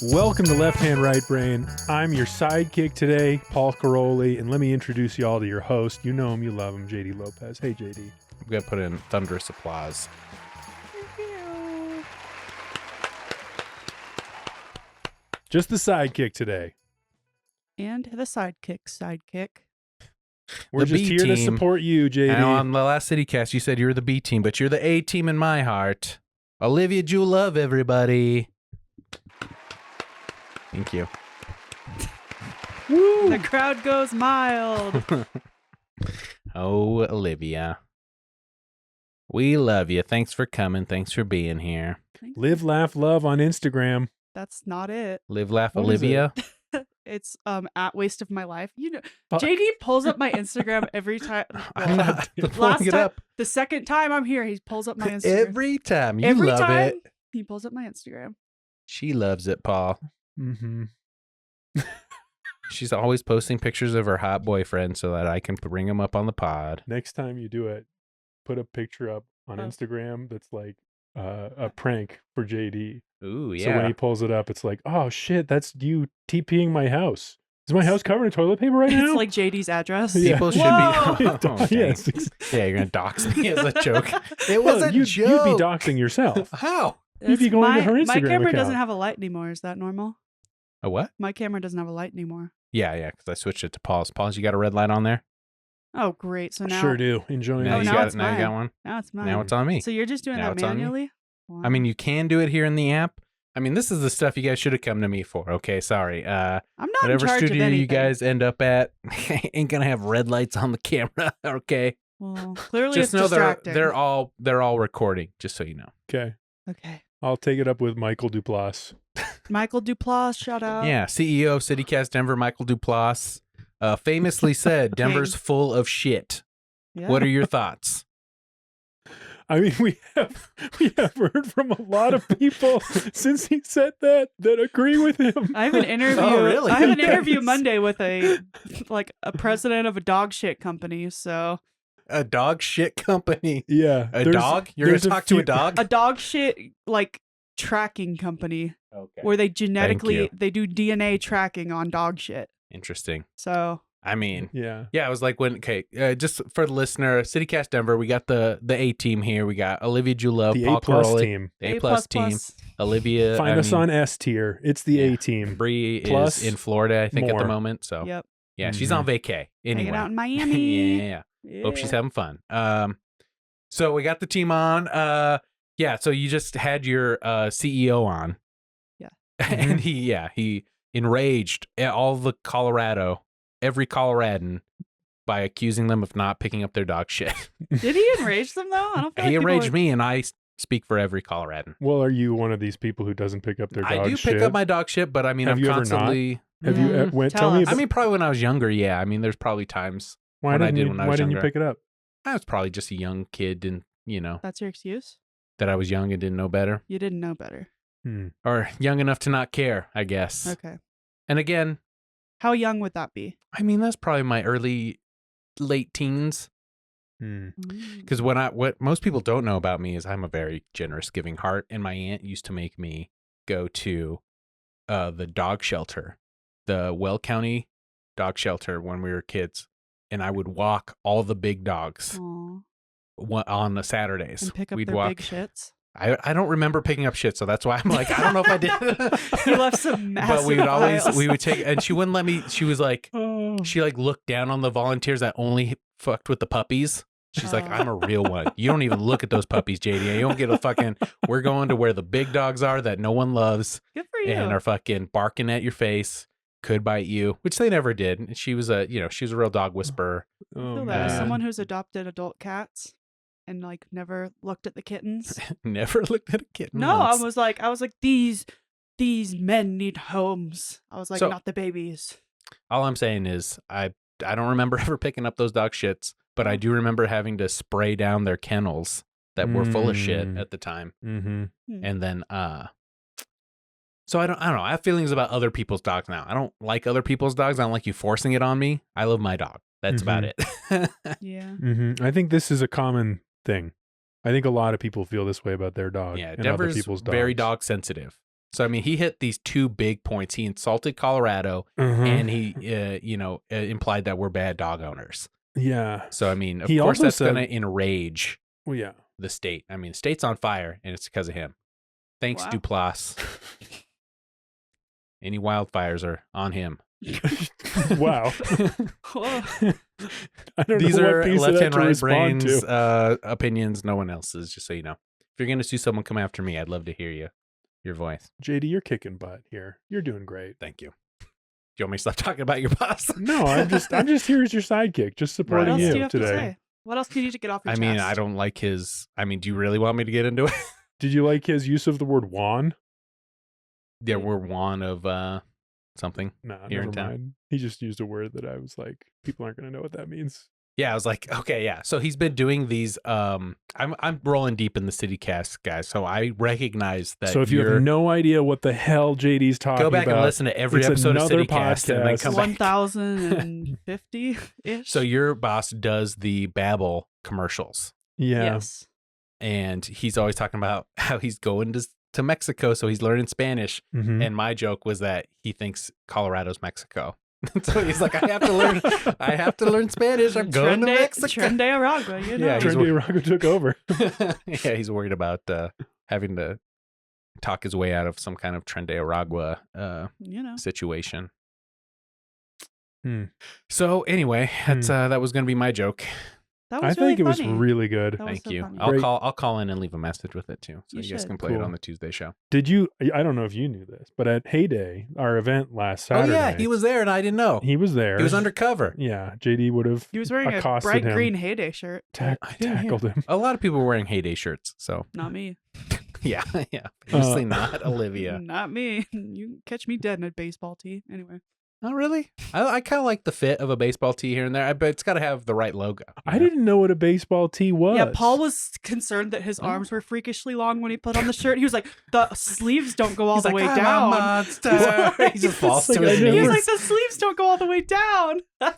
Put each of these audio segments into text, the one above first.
Welcome to Left Hand Right Brain. I'm your sidekick today, Paul Karolyi, and let me introduce you all to your host. You know him, you love him, JD Lopez. Hey, JD. I'm going to put in thunderous applause. Just the sidekick today. And the sidekick. We're The just B here to team. support you, JD. I know on the last CityCast, you said you're the B team, but you're the A team in my heart. Olivia, Jewell, love everybody. Thank you. The crowd goes mild. Oh, Olivia. We love you. Thanks for coming. Thanks for being here. Live, laugh, love on Instagram. That's not it. Live, laugh, What is Olivia. It's at Waste of My Life. You know, Fuck. JD pulls up my Instagram every time. I'm not last pulling it time, up. the second time I'm here, he pulls up my Instagram. Every time. You Every love time it. he pulls up my Instagram. She loves it, Paul. Mm-hmm. She's always posting pictures of her hot boyfriend so that I can bring him up on the pod. Next time you do it, put a picture up on Oh. Instagram that's like a prank for JD. Ooh, yeah. So when he pulls it up, it's like, oh shit, that's you TPing my house. Is my house covered in toilet paper right now? It's like JD's address. Yeah. People should Whoa! be. Oh, dang. Yes. Yeah, you're gonna dox me as a joke. It Well, was a you'd joke. be doxing yourself. How? You'd be going to her my Instagram camera account. doesn't have a light anymore. Is that normal? A what? My camera doesn't have a light anymore. Yeah, because I switched it to Paul's. Paul's, you got a red light on there? Oh, great. So now, Sure do. Enjoying Now Oh, it. you now got it's it. Now you got mine. one. now it's mine. Now it's on me. So you're just doing Now that it's on you. manually? I mean, you can do it here in the app. I mean, this is the stuff you guys should have come to me for. Okay, sorry. I'm not in Whatever charge of studio anything. you guys end up at ain't gonna have red lights on the camera. Okay, Well, clearly just it's know distracting. they're all recording. Just so you know. Okay. Okay. I'll take it up with Michael Duplass. Michael Duplass, shout out. Yeah, CEO of CityCast Denver, Michael Duplass, famously said, "Denver's full of shit." Yeah. What are your thoughts? I mean, we have heard from a lot of people since he said that agree with him. I have an interview. Oh, really? I have an interview Yes. Monday with a president of a dog shit company. So A dog shit company. Yeah. A dog? You're gonna there's talk to a few- dog? a dog shit tracking company Okay. where they you. genetically they do DNA tracking on dog shit. Interesting. So I mean, Yeah. yeah, it was like when just for the listener, CityCast Denver, we got the A team here. We got Olivia Jewell, The Paul A+ Karolyi, team. the A+ team. Olivia, Find us on S tier. It's the A team. Bree Plus is in Florida, I think, at the more. moment. So Yep. yeah, she's Mhm. on vacay. Anyway. Hanging out in Miami. yeah. Hope she's having fun. So we got the team on. Yeah. So you just had your CEO on. Yeah. And he enraged at all the every Coloradan by accusing them of not picking up their dog shit. Did he enrage them though? I don't feel He like enraged me, and I speak for every Coloradan. Well, are you one of these people who doesn't pick up their dog I do shit? pick up my dog shit, but I mean, Have I'm you ever not? constantly. Have you Mm, went? tell Tell me us. about. I mean, probably when I was younger, yeah. I mean, there's probably times why when I didn't did you? when I Why was didn't you younger. pick it up? I was probably just a young kid, and That's your excuse? that I was young and didn't know better, You didn't know better. or young enough to not care, I guess. Okay. And again, How young would that be? I mean, that's probably my late teens. Mm. Because what most people don't know about me is I'm a very generous, giving heart, and my aunt used to make me go to the dog shelter, the Well County dog shelter when we were kids, and I would walk all the big dogs Aw. on the Saturdays. And pick up We'd their walk. big shits. I don't remember picking up shit, so that's why I'm like, I don't know if I did. You left some massive But we piles. would take, and she wouldn't let me. She was like, Oh. she like looked down on the volunteers that only fucked with the puppies. She's like, Oh. I'm a real one. You don't even look at those puppies, JD. You don't get a fucking. We're going to where the big dogs are that no one loves Good for you. and are fucking barking at your face. Could bite you, which they never did. And she was a real dog whisperer. I Oh, feel that as man. someone who's adopted adult cats and never looked at the kittens. Never looked at a kitten. No, once. I was like these men need homes. I was like, So- not the babies. All I'm saying is I don't remember ever picking up those dog shits, but I do remember having to spray down their kennels that were full of shit Mm. at the time. Mm-hmm. And then so I don't know. I have feelings about other people's dogs now. I don't like other people's dogs. I don't like you forcing it on me. I love my dog. That's about it. Yeah. Mm-hmm. I think this is a common thing. I think a lot of people feel this way about their dog. Yeah, and other Denver's people's dogs. very dog sensitive. So, I mean, he hit these 2 big points. He insulted Colorado and he, implied that we're bad dog owners. Yeah. So, I mean, of He course, also that's going said- to enrage Well, yeah. the state. I mean, the state's on fire and it's because of him. Thanks, Wow. Duplass. Any wildfires are on him. Wow. Whoa. I don't These know are what piece left of that and to right respond brains to. opinions, no one else's, just so you know. If you're going to sue someone, come after me. I'd love to hear your voice. JD, you're kicking butt here. You're doing great. Thank you. Do you want me to stop talking about your boss? No, I'm just here as your sidekick, just What supporting else do you you have to today. say? What else do you need to get off your I chest? mean, I don't like his. I mean, do you really want me to get into it? Did you like his use of the word "wan"? There were one of something. No, Here never in town. mind. He just used a word that I was like, people aren't going to know what that means. Yeah, I was like, okay, yeah. So he's been doing these. I'm rolling deep in the city cast, guys. So I recognize that. So if you you're- have no idea what the hell JD's talking go back about, and listen to every it's episode of another CityCast and then podcast. come back. 1,050 ish. So your boss does the Babbel commercials, yeah, Yes. and he's always talking about how he's going to Mexico, so he's learning Spanish. Mhm. And my joke was that he thinks Colorado's Mexico. So he's like, I have to learn Spanish. I'm going to Mexico. Tren de Aragua, you know. Yeah, he's Trendy Rocco took over. Yeah, he's worried about having to talk his way out of some kind of Tren de Aragua you know. situation. Hmm. So anyway, that's that was going to be my joke. That was I think it was funny. really good. That was Thank so you. funny. Great. I'll call in and leave a message with it too, so You you guys should. can play it Cool. on the Tuesday show. Did you? I don't know if you knew this, but at Heyday, our event last Saturday, Oh yeah, he was there and I didn't know. He was there. He was undercover. Yeah, JD would have. He was wearing a accosted bright him. green Heyday shirt. Yeah. Tackled him. A lot of people were wearing Heyday shirts, so Not me. yeah. Obviously not Olivia. Not me. You can catch me dead in a baseball tee. Anyway. Oh really? I kind of like the fit of a baseball tee here and there, but it's got to have the right logo. you I know? didn't know what a baseball tee was. Yeah, Paul was concerned that his Oh. arms were freakishly long when he put on the shirt. He was like, the sleeves don't go all He's the like, way "I'm a down. monster." He just falls It's to like, his I He knees. was never- like, the sleeves don't go all the way down. All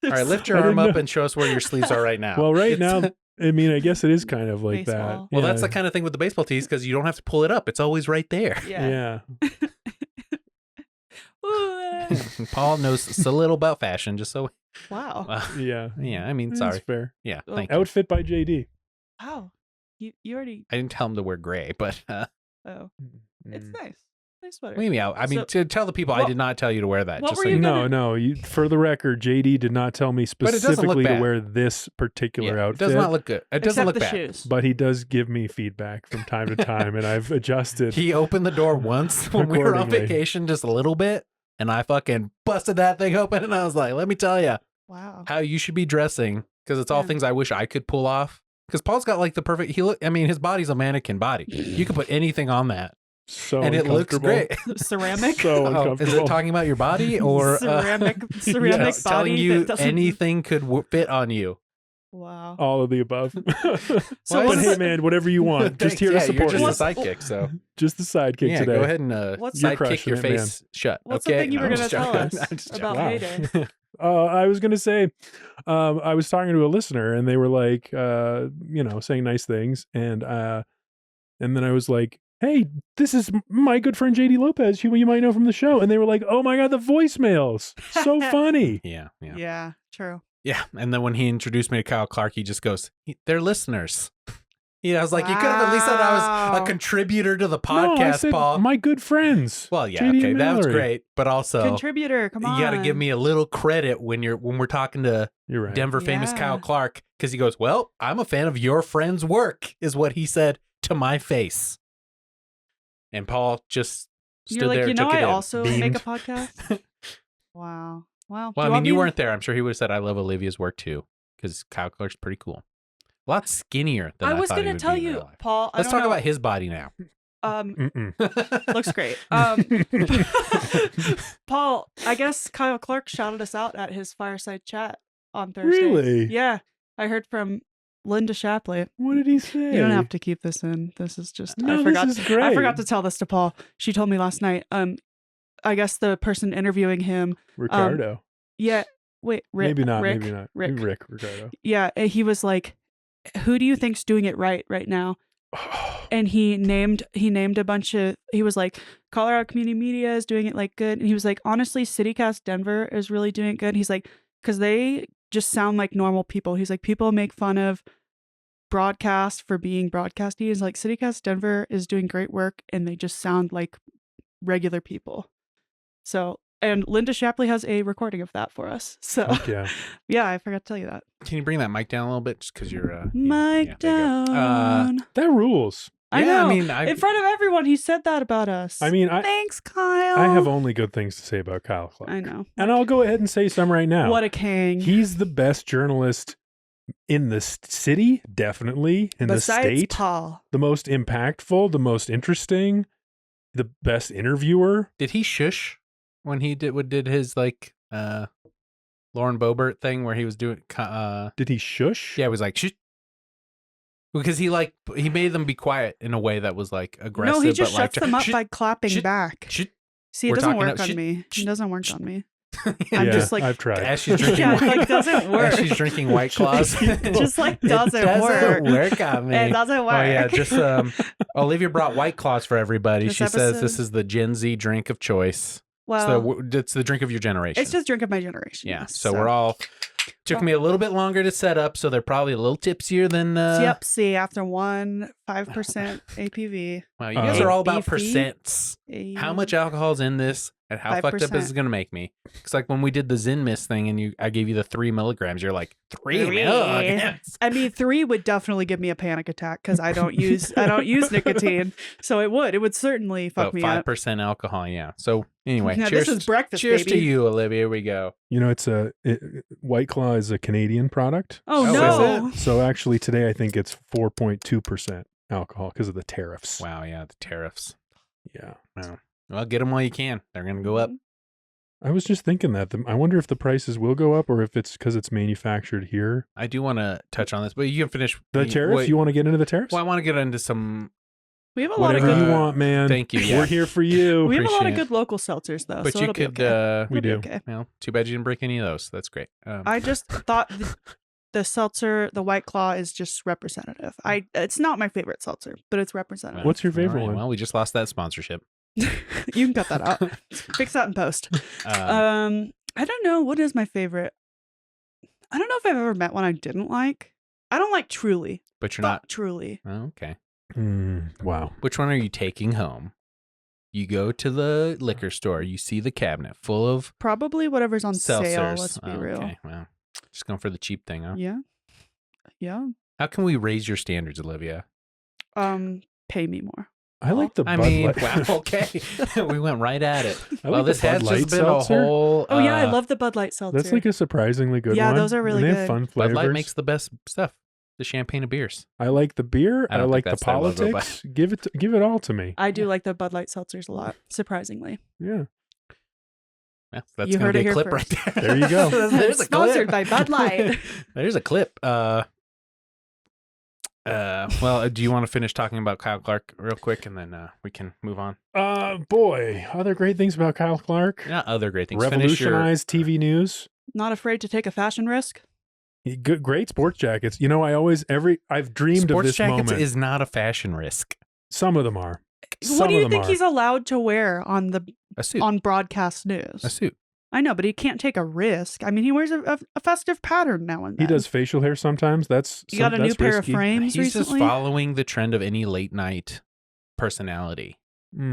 right, lift your I arm didn't up know. and show us where your sleeves are right now. Well, right It's- now, I mean, I guess it is kind of like Baseball. that. Well, that's Yeah. the kind of thing with the baseball tees because you don't have to pull it up; it's always right there. Yeah. Yeah. Ooh, Paul knows a little about fashion, just so. wow. Yeah. Yeah, I mean, That's sorry. fair. Yeah, Well, thank you. Outfit by JD. Wow. You already. I didn't tell him to wear gray, but Oh, it's Mm. nice. Nice sweater. maybe I mean, So- to tell the people, I What- did not tell you to wear that. what Just were so you you know. gonna- No, you. For the record, JD did not tell me But it doesn't look specifically to bad. wear this particular Yeah, it outfit. does not look good. It doesn't Except look the bad. shoes. But he does give me feedback from time to time, and I've adjusted. He opened the door once when we were on Accordingly. vacation, just a little bit, and I fucking busted that thing open, and I was like, "Let me tell you Wow. how you should be dressing," because it's all Yeah. things I wish I could pull off. Because Paul's got like the perfect. I mean, his body's a mannequin body. You could put anything on that, So and it looks uncomfortable. great. Ceramic. So Oh, uncomfortable. is it talking about your body or ceramic tell- body telling you that doesn't. anything could fit on you? Wow. All of the above. So but what's hey, the- man, whatever you want. Just Thanks. here Yeah, to support you're you. just a sidekick, so Just the sidekick yeah, today. go ahead and What's- You're sidekick crushing your it, man. face shut. What's the okay? thing you were No, I'm gonna just tell joking. us I'm just about joking. Heyday? I was going to say, I was talking to a listener and they were like, saying nice things. And then I was like, hey, this is my good friend JD Lopez, who you might know from the show. And they were like, oh my God, the voicemails. So funny. Yeah, yeah, Yeah, true. yeah. And then when he introduced me to Kyle Clark, he just goes, "They're listeners." I was like, you could have at least said I was Wow. a contributor to the No, I podcast, said Paul. my good friends. Well, yeah, JD okay, and that was Mallory. great, but also Contributor, come on. you got to give me a little credit when we're talking to You're right. Denver famous Yeah. Kyle Clark, because he goes, "Well, I'm a fan of your friend's work," is what he said to my face. And Paul just stood You're like, there, you know, took it I in, also make beamed. a podcast. Wow. Wow. Well, Do I mean, want you me to- weren't there. I'm sure he would have said, "I love Olivia's work too," because Kyle Clark's pretty cool. A lot skinnier than I was thought he gonna would tell be in you, real life. Paul. Let's I talk don't know, about his body now. Mm-mm. Looks great. Paul, I guess Kyle Clark shouted us out at his fireside chat on Thursday. Really? Yeah. I heard from Linda Shapley. What did he say? You don't have to keep this in. This is just No, I forgot this is great. I forgot to tell this to Paul. She told me last night. I guess the person interviewing him, Ricardo. yeah, wait, Rick, maybe not. Rick, Maybe not. Rick. Maybe Ricardo. Yeah, he was like, who do you think's doing it right now? And he named a bunch of, he was like, Colorado Community Media is doing it like good. And he was like, honestly, CityCast Denver is really doing it good. He's like, because they just sound like normal people. He's like, people make fun of broadcast for being broadcasty. He's like, CityCast Denver is doing great work and they just sound like regular people. So, and Linda Shapley has a recording of that for us. So, yeah, I forgot to tell you that. Can you bring that mic down a little bit, just because you're Mic down. That rules. I know. I mean, in front of everyone, he said that about us. I mean, thanks, Kyle. I have only good things to say about Kyle Clark. I know, and I'll go ahead and say some right now. What a king! He's the best journalist in the city, definitely in Besides the state. Paul, the most impactful, the most interesting, the best interviewer. Did he shush when he did his like Lauren Boebert thing where he was doing Did he shush? Yeah, it was like shh. Because he made them be quiet in a way that was like aggressive. no, he just but shuts like, them up by clapping back. See, it doesn't work on me. It doesn't work on me. I'm just like, I've tried. As she's drinking, like doesn't work. As she's drinking White Claws, just like doesn't work on me. It doesn't work. Oh yeah, just Olivia brought White Claws for everybody. She says episode. this is the Gen Z drink of choice. Well, it's the drink of your generation. it's just drink of my generation. Yeah. yes. So we're all. Took me a little bit longer to set up, so they're probably a little tipsier than. Yep. See, after 5% APV. Wow, you guys are all about beefy. percents. How much alcohol's in this, and how fucked up is it gonna make me? It's like when we did the Zen Mist thing, and I gave you the 3 milligrams. You're like 3 milligrams. I mean, 3 would definitely give me a panic attack because I don't use nicotine, so it would certainly fuck me up. 5% alcohol, yeah. So anyway, Now, cheers. this is breakfast. Cheers baby. to you, Olivia. Here we go. You know, White Claw is a Canadian product. Oh, Oh, no! is So actually today I think it's 4.2% alcohol because of the tariffs. Wow, yeah, the tariffs. Yeah. Wow. Well, get them while you can. They're gonna go up. I was just thinking that. I wonder if the prices will go up or if it's because it's manufactured here. I do want to touch on this, but you can finish The tariffs? wait. You want to get into the tariffs? Well, I want to get into some. We have a lot of Whatever good. you want, man. Thank you. Yeah. We're here for you. We have a lot of Appreciate good local seltzers though, But so you it'll could. be okay. We It'll do. be okay. Well, too bad you didn't break any of those. That's great. I just thought the seltzer, the White Claw, is just representative. It's not my favorite seltzer, but it's representative. What's your favorite all right, one? Well, we just lost that sponsorship. You can cut that out. Fix that in post. I don't know. What is my favorite? I don't know if I've ever met one I didn't like. I don't like Truly. But you're Fuck not. Truly. Oh, okay. Wow. Which one are you taking home? You go to the liquor store. You see the cabinet full of Probably whatever's on sale. seltzers. Let's be Oh, real. Okay. Well, just going for the cheap thing, huh? Yeah. Yeah. How can we raise your standards, Olivia? Pay me more. I like the I Bud mean, Light. wow, okay. We went right at it. I Well, like the this has Bud Light just been seltzer. a whole. Oh yeah, I love the Bud Light seltzer. That's like a surprisingly good one. Yeah, those are really and they good. have fun Bud flavors. Light makes the best stuff. The champagne of beers. I like the beer. I I, don't like think the that's their logo, politics. Give it all to me. I do like the Bud Light seltzers a lot, surprisingly. Yeah. Yeah, that's You going heard to it be a here clip first. right there. There you go. There's a Sponsored clip. by Bud Light. There's a clip. Well, do you want to finish talking about Kyle Clark real quick, and then we can move on? Boy, other great things about Kyle Clark. Yeah, other great things. Finish your- Revolutionized TV news. Not afraid to take a fashion risk. Good, great sports jackets. You know, I've dreamed of Sports this jackets moment. is not a fashion risk. Some of them are. What do you Some of think them he's allowed to wear on A suit. on broadcast news? A suit. I know, but he can't take a risk. I mean, he wears a festive pattern now and then. He does facial hair sometimes. You got a new pair risky. of frames He's recently? just following the trend of any late night personality. Seth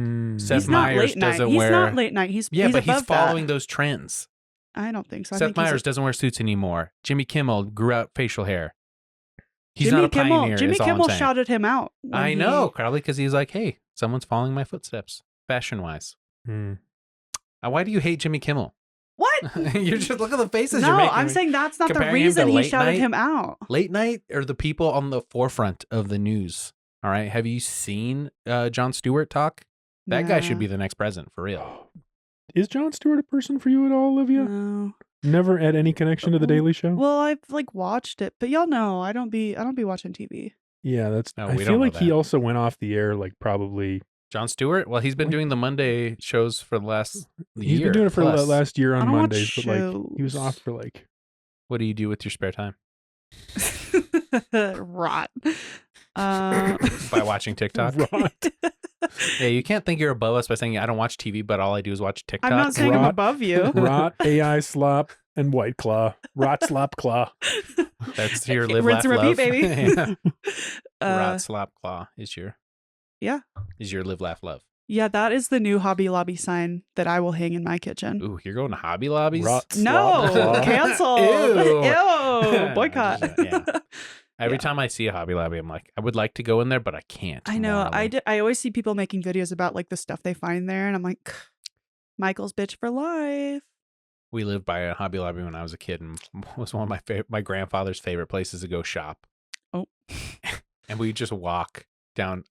He's not Meyers late night. doesn't He's wear. not late night. He's Yeah, but he's above following that. those trends. I don't think so. I Seth think he's Meyers doesn't wear suits anymore. Jimmy Kimmel grew out facial hair. He's Jimmy not a Kimmel, pioneer. Jimmy is all I'm Kimmel saying. shouted him out. when I he- know, probably because he's like, hey, someone's following my footsteps, fashion wise. Why do you hate Jimmy Kimmel? What? You're just look at the faces No, you're making. I'm saying that's not the Comparing him to reason he late shouted night? him out. Late night are the people on the forefront of the news. All right. Have you seen Jon Stewart talk? That guy should No. be the next president for real. Is Jon Stewart a person for you at all, Olivia? No. Never had any connection to the Daily Show. Well, I've watched it, but y'all know I don't be watching TV. Yeah, that's. No, I we feel don't know like he that. also went off the air probably. Jon Stewart? Well, he's been doing the Monday shows for the last year. He's been doing it for plus. the last year I on don't watch Mondays, but he was shows. off for What do you do with your spare time? Rot. By watching TikTok. Rot. Yeah, you can't think you're above us by saying I don't watch TV, but all I do is watch TikTok. I'm not saying I'm Rot. above you. Rot, AI slop, and White Claw. Rot, slop, claw. That's your live, Rinse laugh, and love. repeat, baby. Yeah. Rot, slop, claw is your live, laugh, love. Yeah, that is the new Hobby Lobby sign that I will hang in my kitchen. Ooh, you're going to Hobby Lobbies? Rot, No, slop, claw. cancel. Ew. Ew, boycott. Yeah. Every Yeah. time I see a Hobby Lobby, I'm like, I would like to go in there, but I can't. I know. morally. I always see people making videos about like the stuff they find there, and I'm like, Michael's bitch for life. We lived by a Hobby Lobby when I was a kid, and it was one of my grandfather's favorite places to go shop. Oh. And we just walk down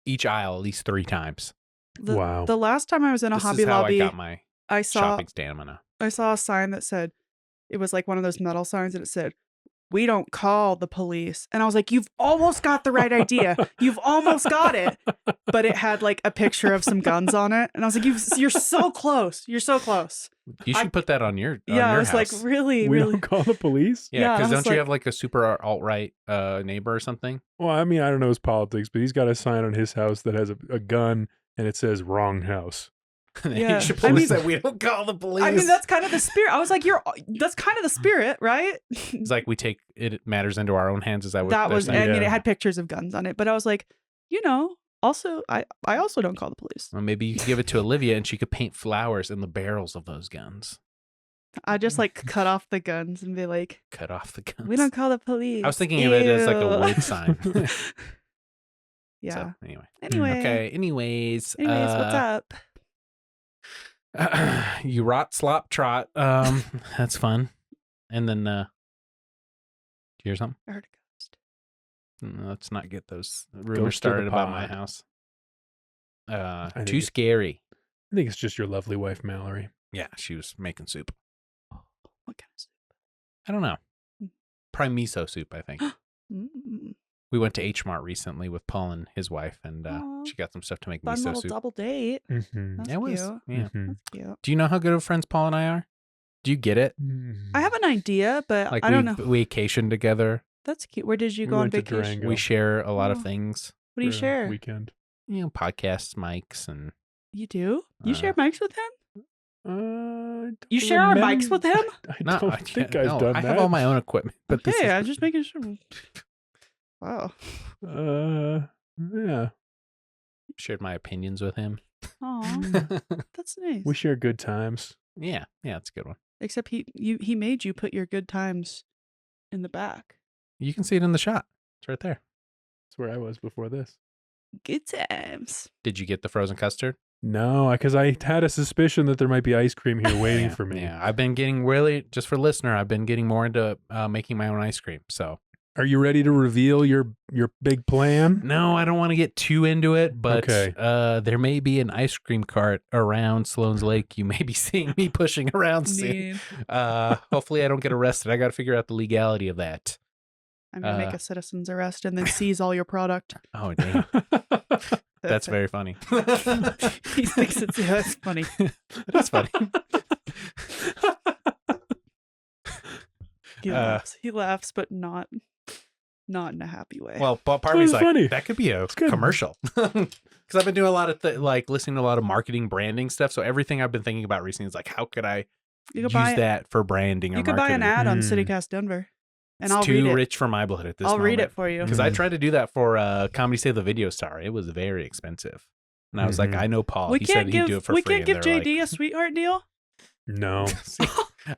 each aisle at least 3 times. Wow. The last time I was in a This Hobby is how Lobby, I got my I saw shopping stamina. I saw a sign that said, it was like one of those metal signs, and it said, "We don't call the police." And I was like, you've almost got the right idea. You've almost got it. But it had like a picture of some guns on it. And I was like, you're so close. You're so close. You should put that on your Yeah, I your was house. like, really, We really. don't call the police? Yeah, Yeah, I because was don't you like- have like a super alt-right neighbor or something? Well, I mean, I don't know his politics, but he's got a sign on his house that has a gun and it says wrong house. Yeah. You should I post mean- that we don't call the police. I mean, that's kind of the spirit. I was like, that's kind of the spirit, right? It's like we take it matters into our own hands. Is that what That they're was, saying? I mean, Yeah. it had pictures of guns on it, but I was like, also, I also don't call the police. Well, maybe you could give it to Olivia and she could paint flowers in the barrels of those guns. I just like cut off the guns and be like, Cut off the guns. we don't call the police. I was thinking of it as like a Ew. wood sign. Yeah. So, anyway. Anyway. Okay. Anyways. What's up? You rot, slop, trot. That's fun. And then, do you hear something? I heard a ghost. Let's not get those rumors Ghost of the started about my pod. house. think Too it- scary. I think it's just your lovely wife, Mallory. Yeah, she was making soup. What kind of soup? I don't know. Mm. Probably miso soup, I think. Mm, We went to H Mart recently with Paul and his wife, and Aw. she got some stuff to make fun miso little soup. double date. Mm-hmm. That's It was, cute. yeah. That's cute. Do you know how good of friends Paul and I are? Do you get it? I have an idea, but Like I don't know. we vacation together. That's cute. Where did you We go on went to vacation? Durango. We share a lot of Oh. things. What do you for a share? Weekend. You know, podcasts, mics, and You do? You share Uh, mics with him? I don't You share our mics remem- with him? I no, don't I think can't- I've no, done I that. have all my own equipment, but this Okay, is I'm just making sure. Wow. Yeah. shared my opinions with him. Aw, that's nice. We share good times. yeah, that's a good one. Except he made you put your good times in the back. You can see it in the shot. It's right there. That's where I was before this. Good times. Did you get the frozen custard? No, because I had a suspicion that there might be ice cream here waiting Yeah, for me. Yeah, I've been getting really, just for listener, I've been getting more into making my own ice cream. So Are you ready to reveal your big plan? no, I don't want to get too into it, but Okay. there may be an ice cream cart around Sloan's Lake. You may be seeing me pushing around soon. Mean. Hopefully I don't get arrested. I got to figure out the legality of that. I'm gonna make a citizen's arrest and then seize all your product. Oh, damn. That's very funny. He thinks it's that's funny. That's funny. He laughs, but not in a happy way. Well, part of It me was is like, funny. that could be a good. commercial. Because I've been doing a lot of listening to a lot of marketing branding stuff. So everything I've been thinking about recently is like, how could I you use could buy that for branding or you could buy marketing? an ad on Mm. CityCast Denver, and It's I'll too read it. rich for my blood at this I'll read moment. it for you. Because I tried to do that for Comedy Save the Video Star. It was very expensive. And I was like, Mhm. I know Paul. We He said can't he'd give do it for we free. can't give and they're JD a sweetheart deal. No. like,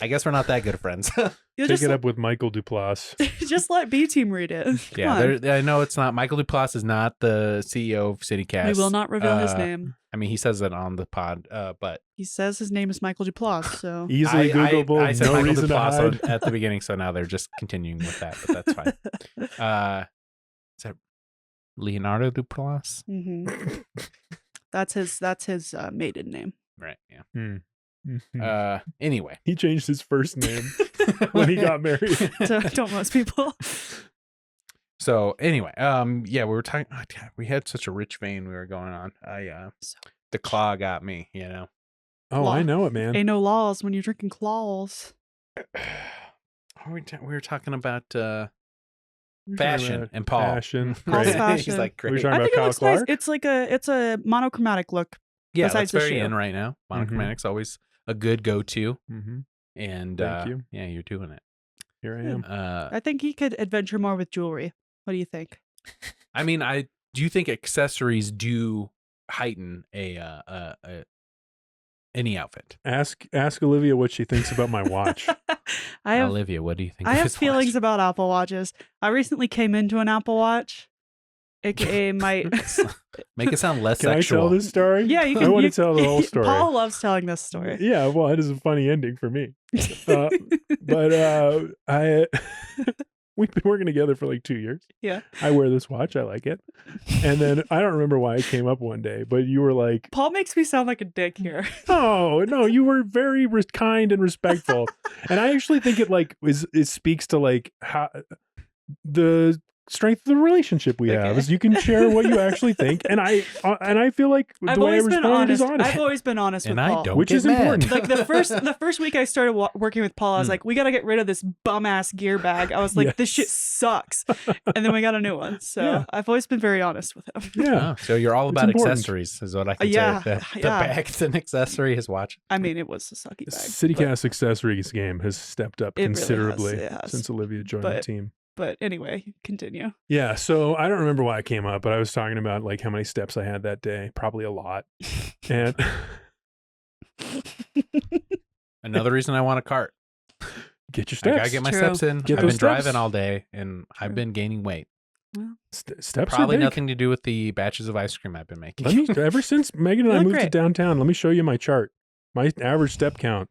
I guess we're not that good of friends. You'll Take just it up with Michael Duplass. just let B Team read it. Come Yeah, on. I know it's not. Michael Duplass is not the CEO of CityCast. We will not reveal his name. I mean, he says it on the pod, but He says his name is Michael Duplass, so Easily Googleable. I said no Michael reason to Duplass hide. at the beginning, so now they're just continuing with that, but that's fine. Is that Leonardo Duplass? hmm that's his maiden name. Right. Yeah. Mhm. Anyway, He changed his first name when he got married. So don't most people. So anyway, yeah, we were talking. Oh, God, we had such a rich vein we were going on. The claw got me. You know. Oh, I know it, man. Ain't no laws when you're drinking claws. We were talking about Fashion and Paul. Fashion. Paul's Great. fashion. He's like, We're great. talking I about think it Kyle looks nice. Clark. It's a monochromatic look. Yeah, besides that's the very shoe. in right now. Monochromatic's always a good go-to. Mm-hmm. And Thank you. yeah, you're doing it. Here I am. I think he could adventure more with jewelry. What do you think? I mean, do you think accessories do heighten any outfit? Ask Olivia what she thinks about my watch. Olivia, what do you think? I of have his feelings watch? about Apple Watches. I recently came into an Apple Watch, aka my. Make it sound less Can sexual. I tell this story? Yeah, you can. I want to tell the whole story. Paul loves telling this story. Yeah, well, it is a funny ending for me. But we've been working together for like 2 years. Yeah. I wear this watch. I like it. And then I don't remember why it came up one day, but you were like, Paul makes me sound like a dick here. no, you were very kind and respectful. And I actually think it speaks to like how the strength of the relationship we have is you can share what you actually think. And I feel like the I've way I always been responded is honest. honest. I've always been honest And with I Paul. don't Which get is mad. important. Like the first week I started working with Paul, I was like, we got to get rid of this bum ass gear bag. I was like, this shit Yes. sucks. And then we got a new one. So Yeah. I've always been very honest with him. Yeah. Oh, so you're all It's about important. accessories, is what I can Yeah, say. The yeah. bag's an accessory, his watch. I mean, it was a sucky bag. CityCast accessories game has stepped up It really has, considerably it has. since Olivia joined the But- team. But anyway, continue. Yeah, so I don't remember why it came up, but I was talking about like how many steps I had that day, probably a lot. And Another reason I want a cart. get your I gotta steps. get my True. steps in. Get I've been those steps. driving all day and I've True. been gaining weight. Steps Probably are big. nothing to do with the batches of ice cream I've been making. Let me ever since Megan and You I look moved to great. downtown, let me show you my chart. My average step count.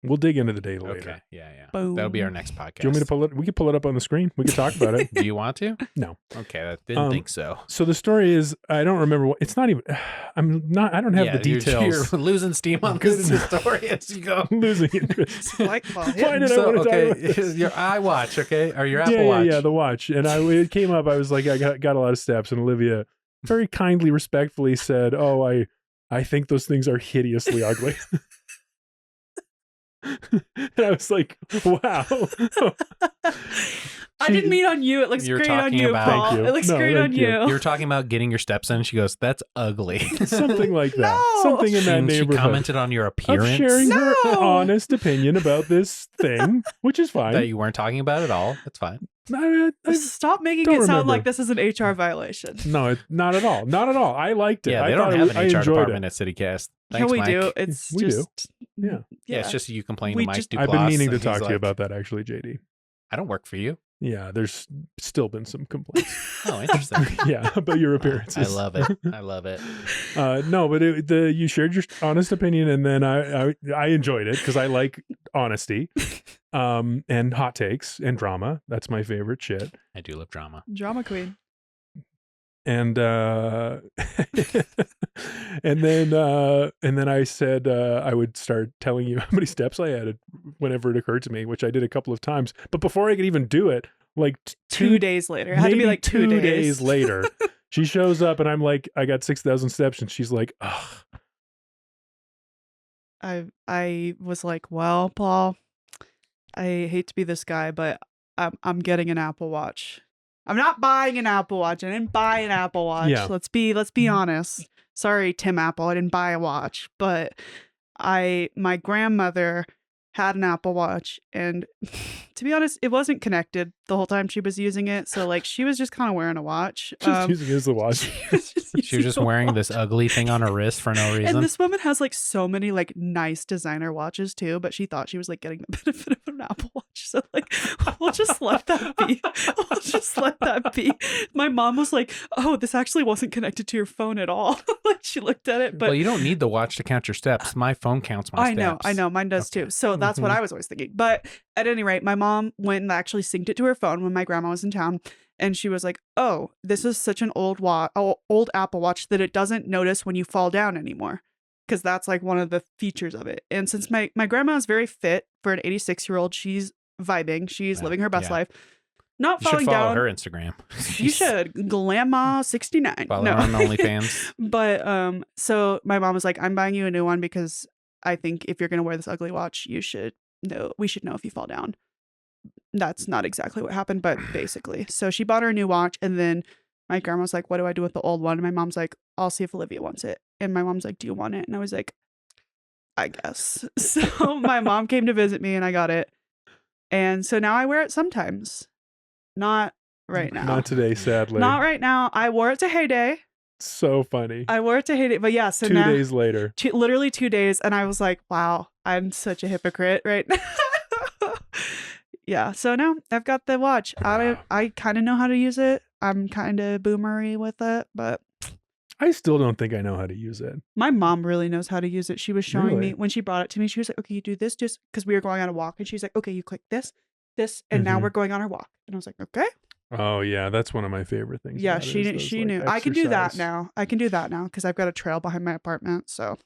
We'll dig into the data later. Okay, yeah. Boom. That'll be our next podcast. Do you want me to pull it? We could pull it up on the screen. We could talk about it. Do you want to? No. Okay, I didn't think so. So the story is, I don't remember what. It's not even. I don't have the details. You're losing steam on this story as you go. I'm losing interest. Like Paul. Why did I want to talk about Okay, this? your iWatch, okay, or your Apple yeah, Watch. Yeah, the watch. And it came up. I was like, I got a lot of steps, and Olivia very kindly, respectfully said, "Oh, I think those things are hideously ugly." And I was like, "Wow." I didn't mean on you. It looks You're great on talking you, about- Paul. Thank you. It looks No, great thank on you. you. You were talking about getting your steps in. She goes, "That's ugly." Something like that. No. Something in that And she neighborhood. commented on your appearance Of sharing her No. honest opinion about this thing, which is fine. that you weren't talking about at all. That's fine. Stop making don't it sound remember. like this is an HR violation. No, not at all. Not at all. I liked it. Yeah, I they don't thought have I an HR enjoyed department it. at CityCast. Yeah, Thanks, we Mike. do. It's We do. just Yeah. Yeah, it's just you complain We to Mike just- Duplass. I've been meaning to and talk he's to you like, about that, actually, JD. I don't work for you. Yeah, there's still been some complaints. Oh, interesting. Yeah, about your appearances. I love it. I love it. No, but you shared your honest opinion, and then I enjoyed it because I like honesty, and hot takes and drama. That's my favorite shit. I do love drama. drama queen. And and then I said I would start telling you how many steps I added whenever it occurred to me, which I did a couple of times. But before I could even do it, like 2 days later. It had to be maybe like 2 days later, she shows up and I'm like, I got 6,000 steps, and she's like, ugh. I was like, well, Paul, I hate to be this guy, but I'm getting an Apple Watch. I'm not buying an Apple Watch. I didn't buy an Apple Watch. Yeah. Let's be honest. Sorry, Tim Apple. I didn't buy a watch, but my grandmother had an Apple Watch, and to be honest, it wasn't connected the whole time she was using it. So like she was just kind of wearing a watch. Just using it as the watch. She was just wearing this ugly thing on her wrist for no reason. And this woman has like so many like nice designer watches too, but she thought she was like getting the benefit of an Apple Watch. So like, we'll just let that be. We'll just let that be. My mom was like, "Oh, this actually wasn't connected to your phone at all." Like she looked at it, but well, you don't need the watch to count your steps. My phone counts my steps. I know, mine does too. So that's what I was always thinking. But at any rate, my mom went and actually synced it to her phone when my grandma was in town. And she was like, "Oh, this is such an old Apple Watch that it doesn't notice when you fall down anymore." Because that's like one of the features of it. And since my grandma is very fit for an 86-year-old, she's vibing. She's living her best life. Not You falling should follow down. her Instagram. You should. Glamma69. Follow No. her on OnlyFans. But so my mom was like, "I'm buying you a new one because I think if you're gonna wear this ugly watch, we should know if you fall down." That's not exactly what happened, but basically. So she bought her a new watch, and then my grandma was like, what do I do with the old one? And my mom's like, I'll see if Olivia wants it. And my mom's like, do you want it? And I was like, I guess. So my mom came to visit me and I got it. And so now I wear it sometimes. Not right now. Not today, sadly. Not right now. I wore it to Heyday. So funny. I wore it to Heyday. But yeah, so 2 now, days later. literally 2 days. And I was like, wow, I'm such a hypocrite right now. Yeah. So now I've got the watch. I kind of know how to use it. I'm kind of boomery with it, but I still don't think I know how to use it. my mom really knows how to use it. She was showing me Really? when she brought it to me. She was like, okay, you do this just because we were going on a walk. And she's like, okay, you click this, and now Mhm. we're going on our walk. And I was like, okay. Oh yeah, that's one of my favorite things. Yeah, about it, is those, she like, knew. I can do that exercise. now. I can do that now because I've got a trail behind my apartment. So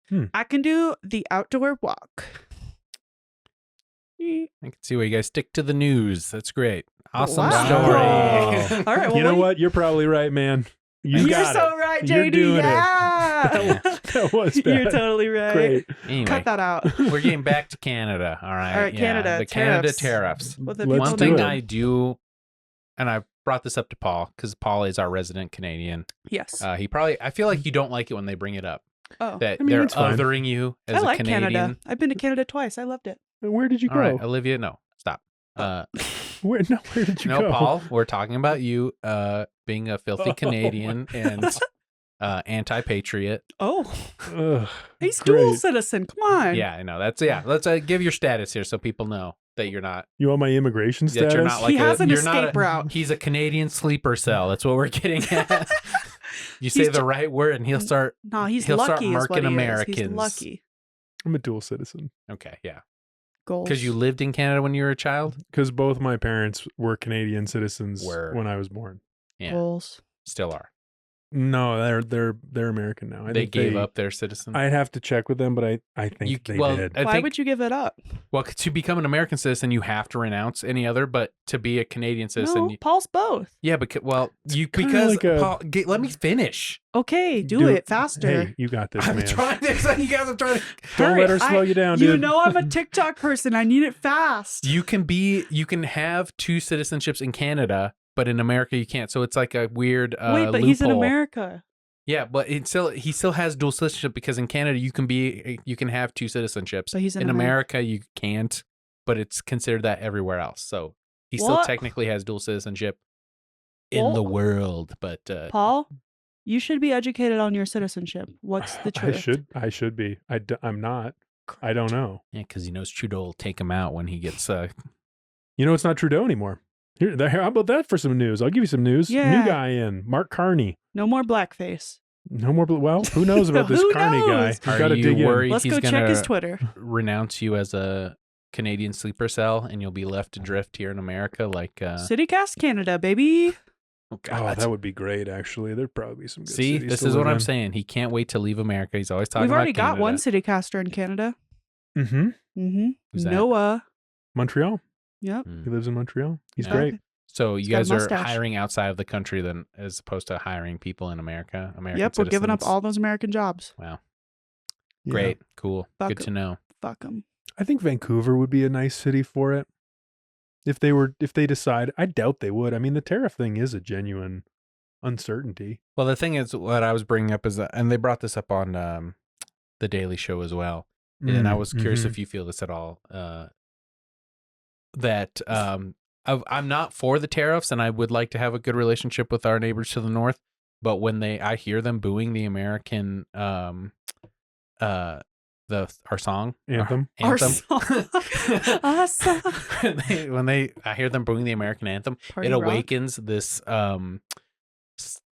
Hmm. I can do the outdoor walk. I can see why you guys stick to the news. That's great. Awesome Wow. story. All right. Well, You know what? You're probably right, man. You You're got so it. right, You're JD. doing it. Yeah. That was bad. You're totally right. Great. Anyway, Cut that out. we're getting back to Canada. All right. All right, Canada, The Canada tariffs. tariffs. What the Let's people One do thing it. I do, and I brought this up to Paul because Paul is our resident Canadian. Yes. I feel like you don't like it when they bring it up. Oh, That I mean, they're it's fine. othering you as I a like Canadian. Canada. I've been to Canada twice. I loved it. Where did you All go? right, Olivia, no, stop. Where did you No, go? Paul, we're talking about you being a filthy Oh, Canadian my and anti-patriot. Oh, Ugh, he's dual great. citizen. Come on. Yeah, I know. Let's give your status here so people know that you're not. You want my immigration That status? you're not like He has an you're not escape route. He's a Canadian sleeper cell. That's what we're getting at. You say He's the right word, and he'll start. No, he's He'll start lucky. Is what marking he is. Americans. He's lucky. I'm a dual citizen. Okay, yeah, Goals. because you lived in Canada when you were a child. Because both my parents were Canadian citizens Were. when I was born. Yeah, Goals. still are. No, they're American now. I They think gave up their citizen. I'd have to check with them, but I think they did. I Why think, would you give it up? well, to become an American citizen, you have to renounce any other. But to be a Canadian citizen, No, Paul's both. yeah, because kinda because like a- Paul, let me finish. Okay, do it faster. Hey, you got this, I'm man. trying to. You guys are trying to. Don't Hurry, let her slow you down, dude. You know I'm a TikTok person. I need it fast. You can have two citizenships in Canada, but in America you can't. So it's like a weird Wait, but loophole. he's in America. Yeah, but he still has dual citizenship because in Canada you can have two citizenships. But he's in America you can't, but it's considered that everywhere else. So he still What? technically has dual citizenship in the What? world, but Paul, you should be educated on your citizenship. What's the truth? I should be. I'm not. I don't know. yeah, because he knows Trudeau will take him out when he gets. You know, it's not Trudeau anymore. How about that for some news? I'll give you some news. Yeah. New guy in. Mark Carney. No more blackface. No more. Well, who knows about this Who Carney guy? knows? You Are got to you dig worried? Let's He's go check his gonna- Twitter. renounce you as a Canadian sleeper cell, and you'll be left adrift here in America, like. CityCast Canada, baby. Oh in. God. Oh, that would be great. Actually, there'd probably be some good. See, cities this to is what live I'm in. saying. He can't wait to leave America. He's always talking We've about already got Canada. one CityCaster in Canada. Mm-hmm. Mm-hmm. Who's that? Noah. Montreal. Yep. Mm. He lives in Montreal. He's Okay. great. So He's you got a guys are mustache. hiring outside of the country then, as opposed to hiring people in America. American Yep, we're giving up citizens? all those American jobs. Wow, Yeah. great, cool, Fuck good to know. Fuck them. I think Vancouver would be a nice city for it. If they decide, I doubt they would. I mean, the tariff thing is a genuine uncertainty. Well, the thing is, what I was bringing up is that, and they brought this up on the Daily Show as well, and I was curious if you feel this at all. That I'm not for the tariffs, and I would like to have a good relationship with our neighbors to the north. But when I hear them booing the American, our song Anthem. Our anthem. song. Awesome. I hear them booing the American anthem, Party it rock. awakens this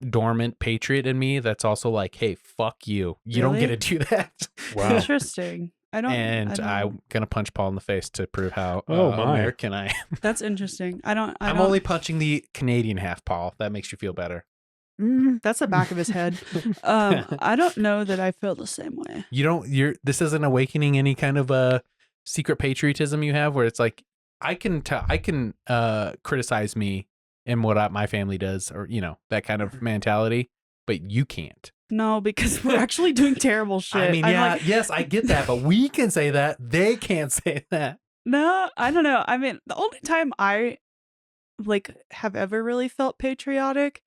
dormant patriot in me that's also like, hey, fuck you. You don't get Really? to do that. Wow. Interesting. And don't- I'm gonna punch Paul in the face to prove how Oh, my. American I am. That's interesting. I'm I'm only punching the Canadian half, Paul. That makes you feel better. That's the back of his head. I don't know that I feel the same way. This isn't awakening any kind of secret patriotism you have where it's like I can criticize me and what my family does, or that kind of mentality, but you can't. No, because we're actually doing terrible shit. I mean, I'm yeah, like, yes, I get that, but we can say that. They can't say that. No, I don't know. I mean, the only time I have ever really felt patriotic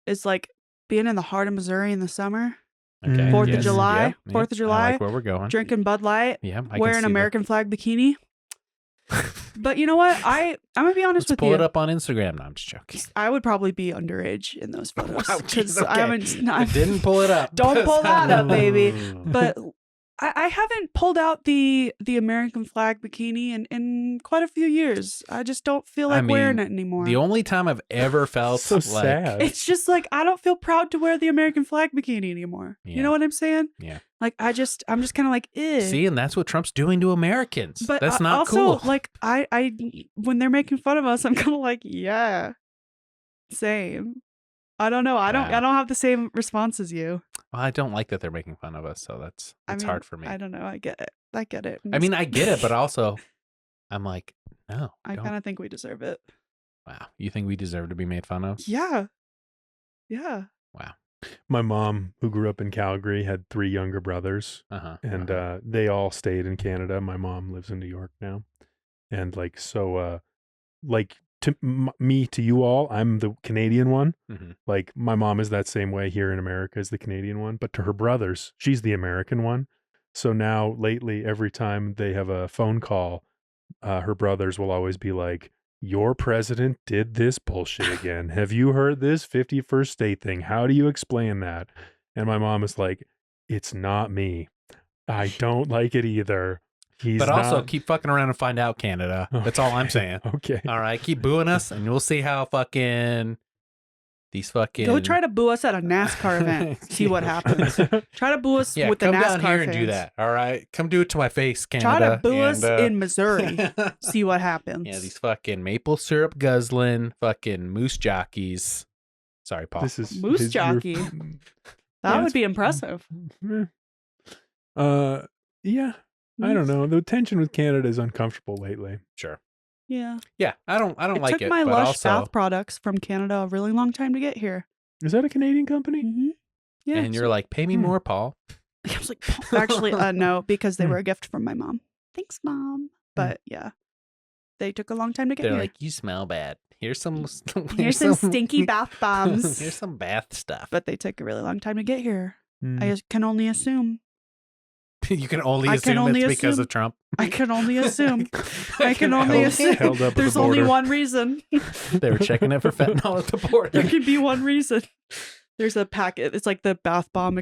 is like being in the heart of Missouri in the summer. Okay. 4th of yes, July, yep, 4th of I July, like where we're going. drinking Bud Light, Yeah, I wearing can an see American flag bikini. But you know what? I'm gonna be honest Let's with pull you. it up on Instagram. No, I'm just joking. I would probably be underage in those photos Wow, because geez, okay. I haven't. I didn't pull it up. Don't pull that up, baby. Oh. But I haven't pulled out the American flag bikini in quite a few years. I just don't feel like wearing it anymore. The only time I've ever felt So like sad. It's just like I don't feel proud to wear the American flag bikini anymore. Yeah. You know what I'm saying? Yeah. Like I'm just kind of like, ew. See, and that's what Trump's doing to Americans. But that's not also, cool. like I when they're making fun of us, I'm kind of like, yeah, same. I don't know. I don't have the same response as you. Well, I don't like that they're making fun of us, so that's hard for me. I don't know. I get it. I get it. I mean, I get it, but also, I'm like, no. I kind of think we deserve it. Wow, you think we deserve to be made fun of? Yeah. Yeah. Wow. My mom, who grew up in Calgary, had 3 younger brothers, and they all stayed in Canada. My mom lives in New York now, and like so, like to me to you all, I'm the Canadian one. Mhm. Like my mom is that same way here in America as the Canadian one, but to her brothers, she's the American one. So now lately, every time they have a phone call, her brothers will always be like, "Your president did this bullshit again. Have you heard this 51st state thing? How do you explain that?" And my mom is like, "It's not me. I don't like it either. But also, keep fucking around and find out, Canada. That's all I'm saying. Okay. All right, keep booing us, and we'll see how these fucking Go try to boo us at a NASCAR event. See what happens. Try to boo us with the come NASCAR down here fans. and do that. All right, come do it to my face, Canada. Try to boo and, us in Missouri. See what happens. Yeah, these fucking maple syrup guzzling, fucking moose jockeys. Sorry, Paul. This is Moose jockey. That would be impressive. Yeah. I don't know. The tension with Canada is uncomfortable lately. Sure. Yeah. Yeah, I don't like it. It took my but Lush also, bath products from Canada a really long time to get here. Is that a Canadian company? Mm-hmm. Yeah. and you're like, pay me more, Paul. I was like, actually, no, because they were a gift from my mom. Thanks, Mom. But yeah, they took a long time to get They're here. like, you smell bad. Here's some Stinky bath bombs. Here's some bath stuff. But they took a really long time to get here. Mm. I can only assume. You can only I assume can only it's because assume. of Trump. I can only assume. I can only assume. Held up at There's the only border. one reason. They were checking it for fentanyl at the There border. can be one reason. There's a packet. It's like the bath bomb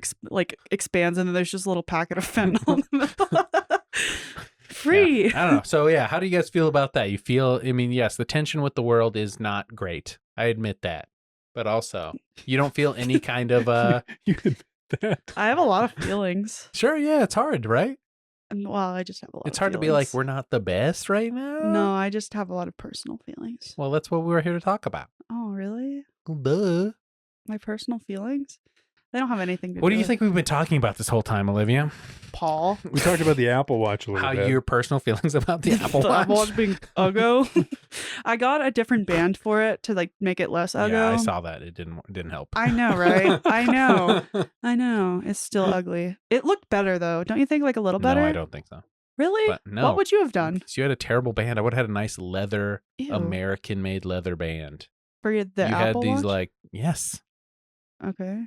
expands, and then there's just a little packet of fentanyl in the middle. Free. Yeah, I don't know. So yeah, how do you guys feel about that? You feel? I mean, yes, the tension with the world is not great. I admit that, but also you don't feel any kind of You admit that. I have a lot of feelings. Sure, yeah, it's hard, right? Well, I just have a lot. It's of hard to be like feelings. we're not the best right now. No, I just have a lot of personal feelings. Well, that's what we were here to talk about. Oh, really? Duh. My personal feelings? They don't have anything to do What do you with think we've been talking about this whole time, Olivia? Paul. We talked about the Apple Watch a little How bit. your personal feelings about the Apple The Watch? Apple Watch being uggo. I got a different band for it to like make it less uggo. Yeah, I saw that. It didn't help. I know, right? I know. It's still ugly. It looked better though. Don't you think like a little better? No, I don't think so. Really? But no. What would you have done? So you had a terrible band. I would have had a nice leather, Ew. American-made leather band. For the you Apple had these Watch? like, yes. Okay.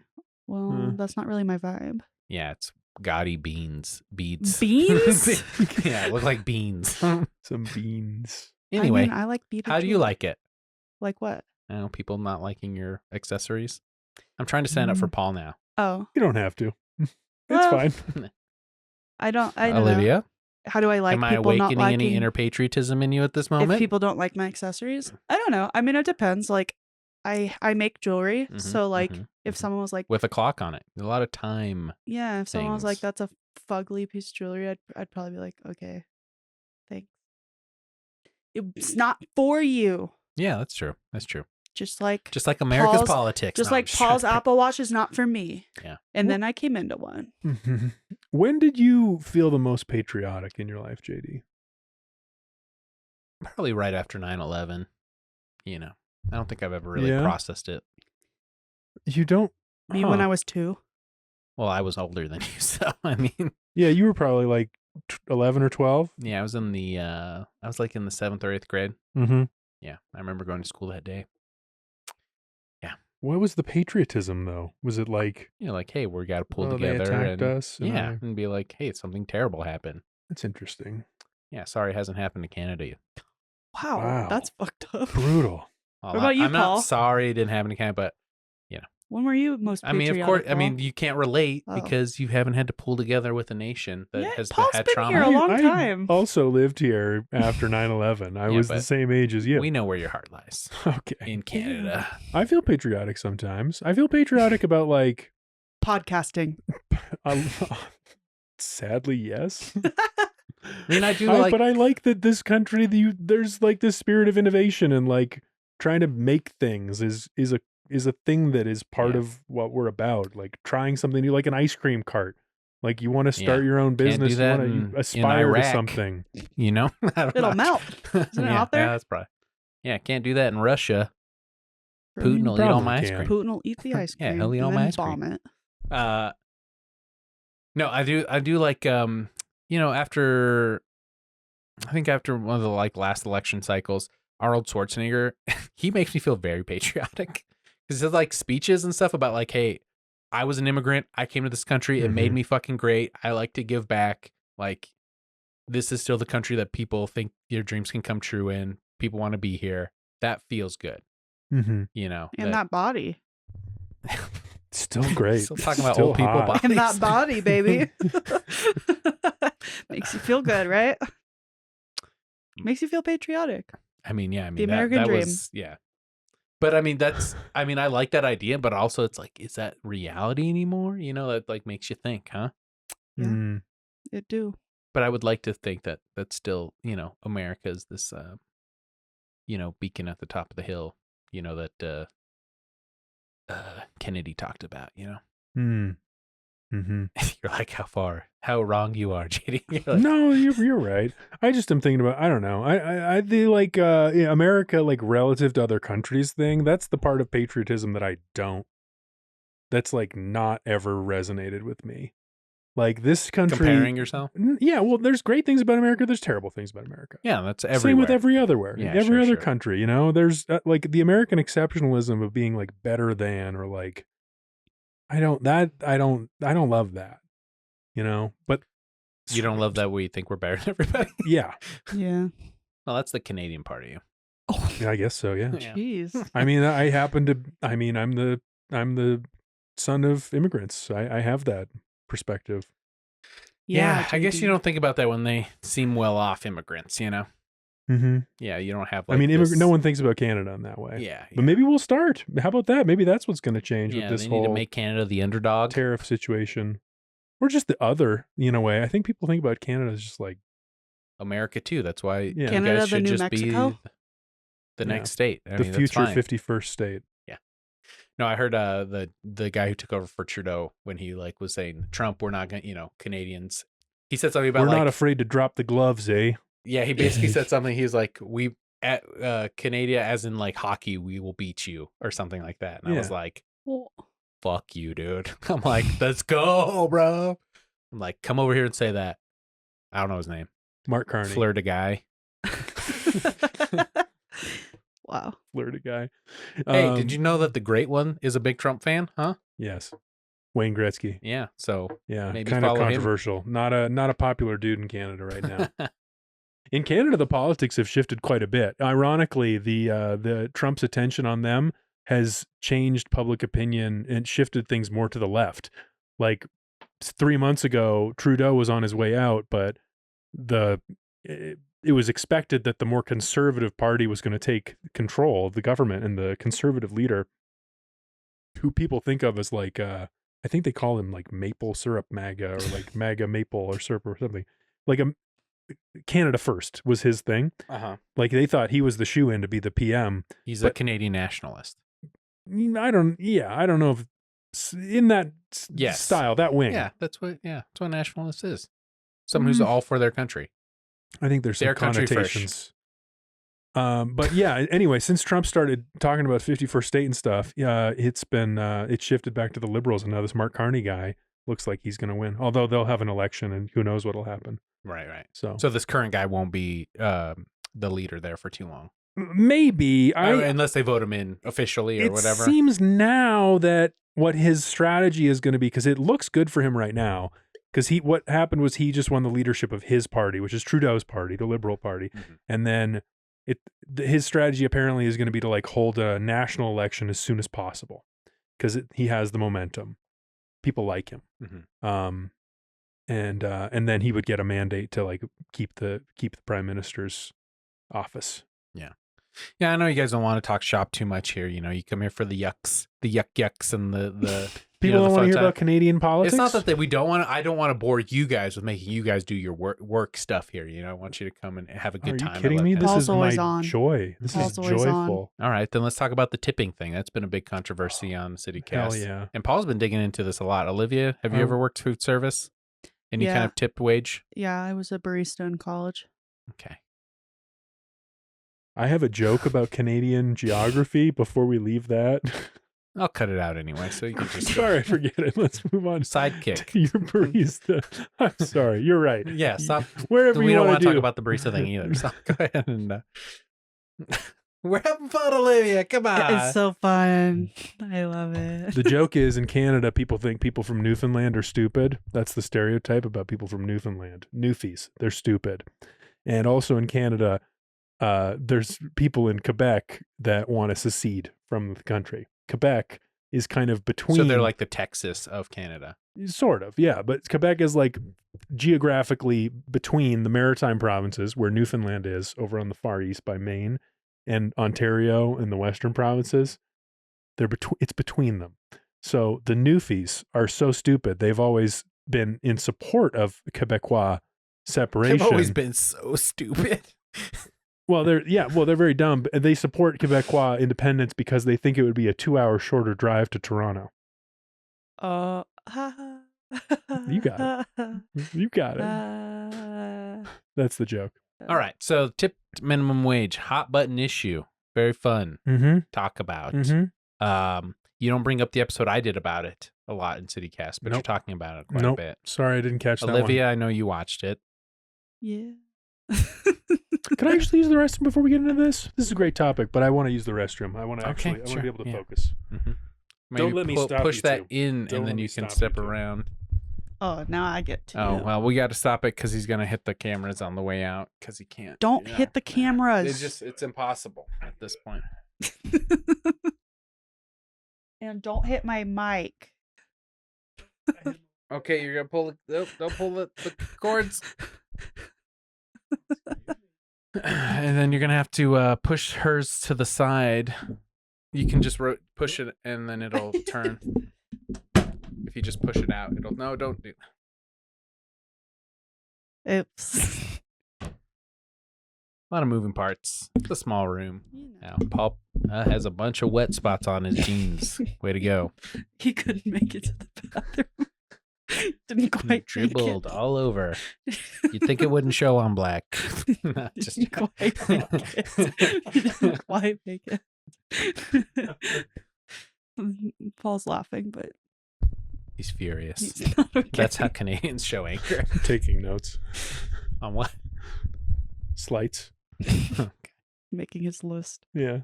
Well, that's not really my vibe. Yeah, it's gaudy beads. Beans? Yeah, it look like beans. Some beans. Anyway, I mean, I like beaded how do you jewelry. like it? Like what? I know people not liking your accessories. I'm trying to stand up for Paul now. Oh, You don't have to. It's Well, fine. I don't know. Olivia, How do I like am I people not awakening liking any inner patriotism in you at this moment? if people don't like my accessories? I don't know. I mean, it depends. Like, I make jewelry, Mhm, so like, mhm, if someone was like, With a clock on it. A lot of time. yeah, if someone was like, things. that's a fugly piece of jewelry, I'd probably be like, okay, thanks. It's not for you. Yeah, that's true. That's true. Just like Just like America's Paul's- politics. just No, I'm like Paul's joking. Apple Watch is not for me. Yeah. And then I came into one. When did you feel the most patriotic in your life, JD? Probably right after 9/11. You know, I don't think I've ever really Yeah. processed it. You don't. Me when I was 2. Well, I was older than you, so I mean, Yeah, you were probably like 11 or 12. Yeah, I was in the I was like in the 7th or 8th grade. Mm-hmm. Yeah, I remember going to school that day. What was the patriotism though? Was it like, You know, like, hey, we got to pull oh, they together attacked and us? and be like, hey, something terrible happened. That's interesting. Yeah, sorry, it hasn't happened to Canada yet. Wow, that's fucked up. Brutal. Well, What about you, I'm Paul? not sorry it didn't happen to Canada, but When were you most I patriotic? mean, of course, I Paul? mean, you can't relate Oh. because you haven't had to pull together with a nation that Yeah, has Paul's had been trauma. here a long I time. also lived here after 9/11. I Yeah, was the but same age as you. We know where your heart lies Okay. in Canada. I feel patriotic sometimes. I feel patriotic about like, Podcasting. sadly, yes. I mean, I do like, but I like that this country, there's like this spirit of innovation and like trying to make things is a thing that is part Yeah. of what we're about. Like trying something new, like an ice cream cart. Like you want to start Yeah. your own Can't do business, you that want in to aspire to Iraq. something. you know, I don't It'll know. melt. Isn't it yeah, out there? Yeah, that's probably. Yeah, can't do that in Russia. I mean, Putin you will eat all probably my ice can. cream. Putin will eat the ice cream. Yeah, he'll eat and all then my ice bomb cream. it. No, I do like you know, after one of the like last election cycles, Arnold Schwarzenegger, he makes me feel very patriotic because he has like speeches and stuff about like, hey, I was an immigrant, I came to this country, it made me fucking great, I like to give back, like this is still the country that people think their dreams can come true in, people want to be here. That feels good. Mm-hmm. You know, And that body. Still great. Still talking about Still old people hot. bodies. And that body, baby. Makes you feel good, right? Makes you feel patriotic. I mean, yeah, I mean, The American that dream. was, yeah. But I mean, I like that idea, but also it's like, is that reality anymore? You know, that like makes you think, huh? Yeah. Mm. It do. But I would like to think that that's still, you know, America is this, you know, beacon at the top of the hill, you know, that Kennedy talked about, you know. Mm. Mm-hmm. You're like, how wrong you are, JD. You're like, No, you're right. I just am thinking about, I don't know. I the like America, like relative to other countries thing, that's the part of patriotism that I don't, that's like not ever resonated with me. Like this country. comparing yourself? Yeah, well, there's great things about America. There's terrible things about America. Yeah, that's everywhere. Same with every other Yeah, every other sure. country, you know, there's like the American exceptionalism of being like better than, or like, I don't love that, you know, but You don't love that we think we're better than everybody? yeah, Yeah. Well, that's the Canadian part of you. Oh, I guess so. Yeah. Yeah. jeez. I mean, I'm the son of immigrants. I have that perspective. Yeah, I guess JD. you don't think about that when they seem well off immigrants, you know? Mm-hmm. Yeah, you don't have like I mean, this... no one thinks about Canada in that way. Yeah. But maybe we'll start. How about that? Maybe that's what's going to change Yeah, with this they need whole to make Canada the underdog. tariff situation, or just the other, in a way. I think people think about Canada as just like America too. That's why Yeah. you Canada, guys the should New just Mexico? be the Yeah. next state. I the mean, future that's fine. 51st state. No, I heard the guy who took over for Trudeau when he like was saying Trump, we're not gonna, you know, Canadians. He said something about We're like, not afraid to drop the gloves, eh? yeah, he basically said something. He was like, we at Canada, as in like hockey, we will beat you or something like that. And I was Yeah. like, Well, fuck you, dude. I'm like, let's go, bro. I'm like, come over here and say that. I don't know his name. Mark Carney. Fleur guy. wow. Florida guy. Hey, did you know that the great one is a big Trump fan? Huh? Yes. Wayne Gretzky. Yeah. So Yeah. Maybe Kind of follow him. controversial. Not a popular dude in Canada right now. In Canada, the politics have shifted quite a bit. Ironically, the Trump's attention on them has changed public opinion and shifted things more to the left. Like 3 months ago, Trudeau was on his way out, but it was expected that the more conservative party was going to take control of the government, and the conservative leader, who people think of as like, I think they call him like maple syrup MAGA, or like MAGA maple or syrup or something, like Canada First was his thing. Like they thought he was the shoe-in to be the PM. He's a Canadian nationalist. I don't know if in that Yes. style, that wing. Yeah, that's what a nationalist is. Someone who's all for their country. I think there's some Their country connotations. But yeah, anyway, since Trump started talking about 51st state and stuff, it's been it shifted back to the liberals, and now this Mark Carney guy looks like he's going to win. Although they'll have an election, and who knows what'll happen. Right. So So this current guy won't be the leader there for too long. maybe Unless they vote him in officially or it whatever. seems now that what his strategy is going to be, because it looks good for him right now, because what happened was he just won the leadership of his party, which is Trudeau's party, the Liberal Party, and then his strategy apparently is going to be to like hold a national election as soon as possible, because he has the momentum. People like him, and then he would get a mandate to like keep the prime minister's office. Yeah, I know you guys don't want to talk shop too much here. You know, you come here for the yucks, and the People don't want to hear about Canadian politics. It's not that we don't want to. I don't want to bore you guys with making you guys do your work stuff here. You know, I want you to come and have a good time. Are you kidding me? This Paul's is always my on. joy. This Paul's is always on. joyful. All right, then let's talk about the tipping thing. That's been a big controversy on CityCast. Hell yeah. And Paul's been digging into this a lot. Olivia, have you ever worked food service? Any kind of tipped wage? Yeah, I was a barista in college. Okay. I have a joke about Canadian geography before we leave that. I'll cut it out anyway, so you can just Sorry, forget it. Let's move on. Sidekick. Your barista. I'm sorry. You're right. Yeah, stop. Wherever We you don't want to talk about the barista thing either. So go ahead and we're having fun, Olivia. Come on. It's so fun. I love it. The joke is, in Canada, people think people from Newfoundland are stupid. That's the stereotype about people from Newfoundland. Newfies, they're stupid. And also in Canada, there's people in Quebec that want to secede from the country. Quebec is kind of between. So they're like the Texas of Canada. Sort of, yeah. But Quebec is like geographically between the maritime provinces, where Newfoundland is over on the far east by Maine, and Ontario and the western provinces. It's between them. So the Newfies are so stupid. They've always been in support of Quebecois separation. They've always been so stupid. Well, they're very dumb. They support Quebecois independence because they think it would be a 2-hour shorter drive to Toronto. You got it. You got it. That's the joke. All right. So tipped minimum wage, hot button issue. Very fun. Talk about. You don't bring up the episode I did about it a lot in CityCast, but you're talking about it quite a bit. Sorry, I didn't catch that one. Olivia, I know you watched it. Yeah. Can I actually use the restroom before we get into this? This is a great topic, but I want to use the restroom. I want to I want to be able to focus. Don't let me stop push you that two. in, Don't and then let me you can stop step you two. around. Oh, now I get to. Oh, well, we got to stop it because he's going to hit the cameras on the way out because he can't. Don't hit the cameras. It's impossible at this point. And don't hit my mic. Okay, you're going to pull don't pull the cords. And then you're going to have to push hers to the side. You can just push it and then it'll turn. If you just push it out, don't do. Oops. A lot of moving parts. It's a small room. Now, Paul has a bunch of wet spots on his jeans. Way to go. He couldn't make it to the bathroom. Didn't quite Dribbled all over. You'd think it wouldn't show on black. Didn't quite make it. He didn't quite make it. Paul's laughing, but he's furious. he's not okay. That's how Canadians show anger. Taking notes. On what? Slights. Making his list. Yeah.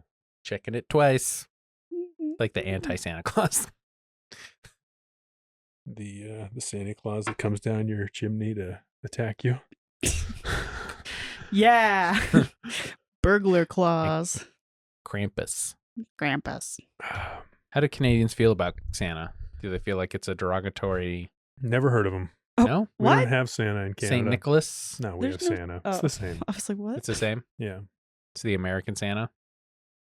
Checking it twice. Like the anti-Santa Claus. The Santa Claus that comes down your chimney to attack you. Yeah. Burglar claws. Krampus. Krampus. How do Canadians feel about Santa? Do they feel like it's a derogatory? Never heard of him. No? We What? don't have Santa in Canada. St. Nicholas? No, we There's have no- Santa. oh. It's the same. I was like, what? It's the same? Yeah. It's the American Santa?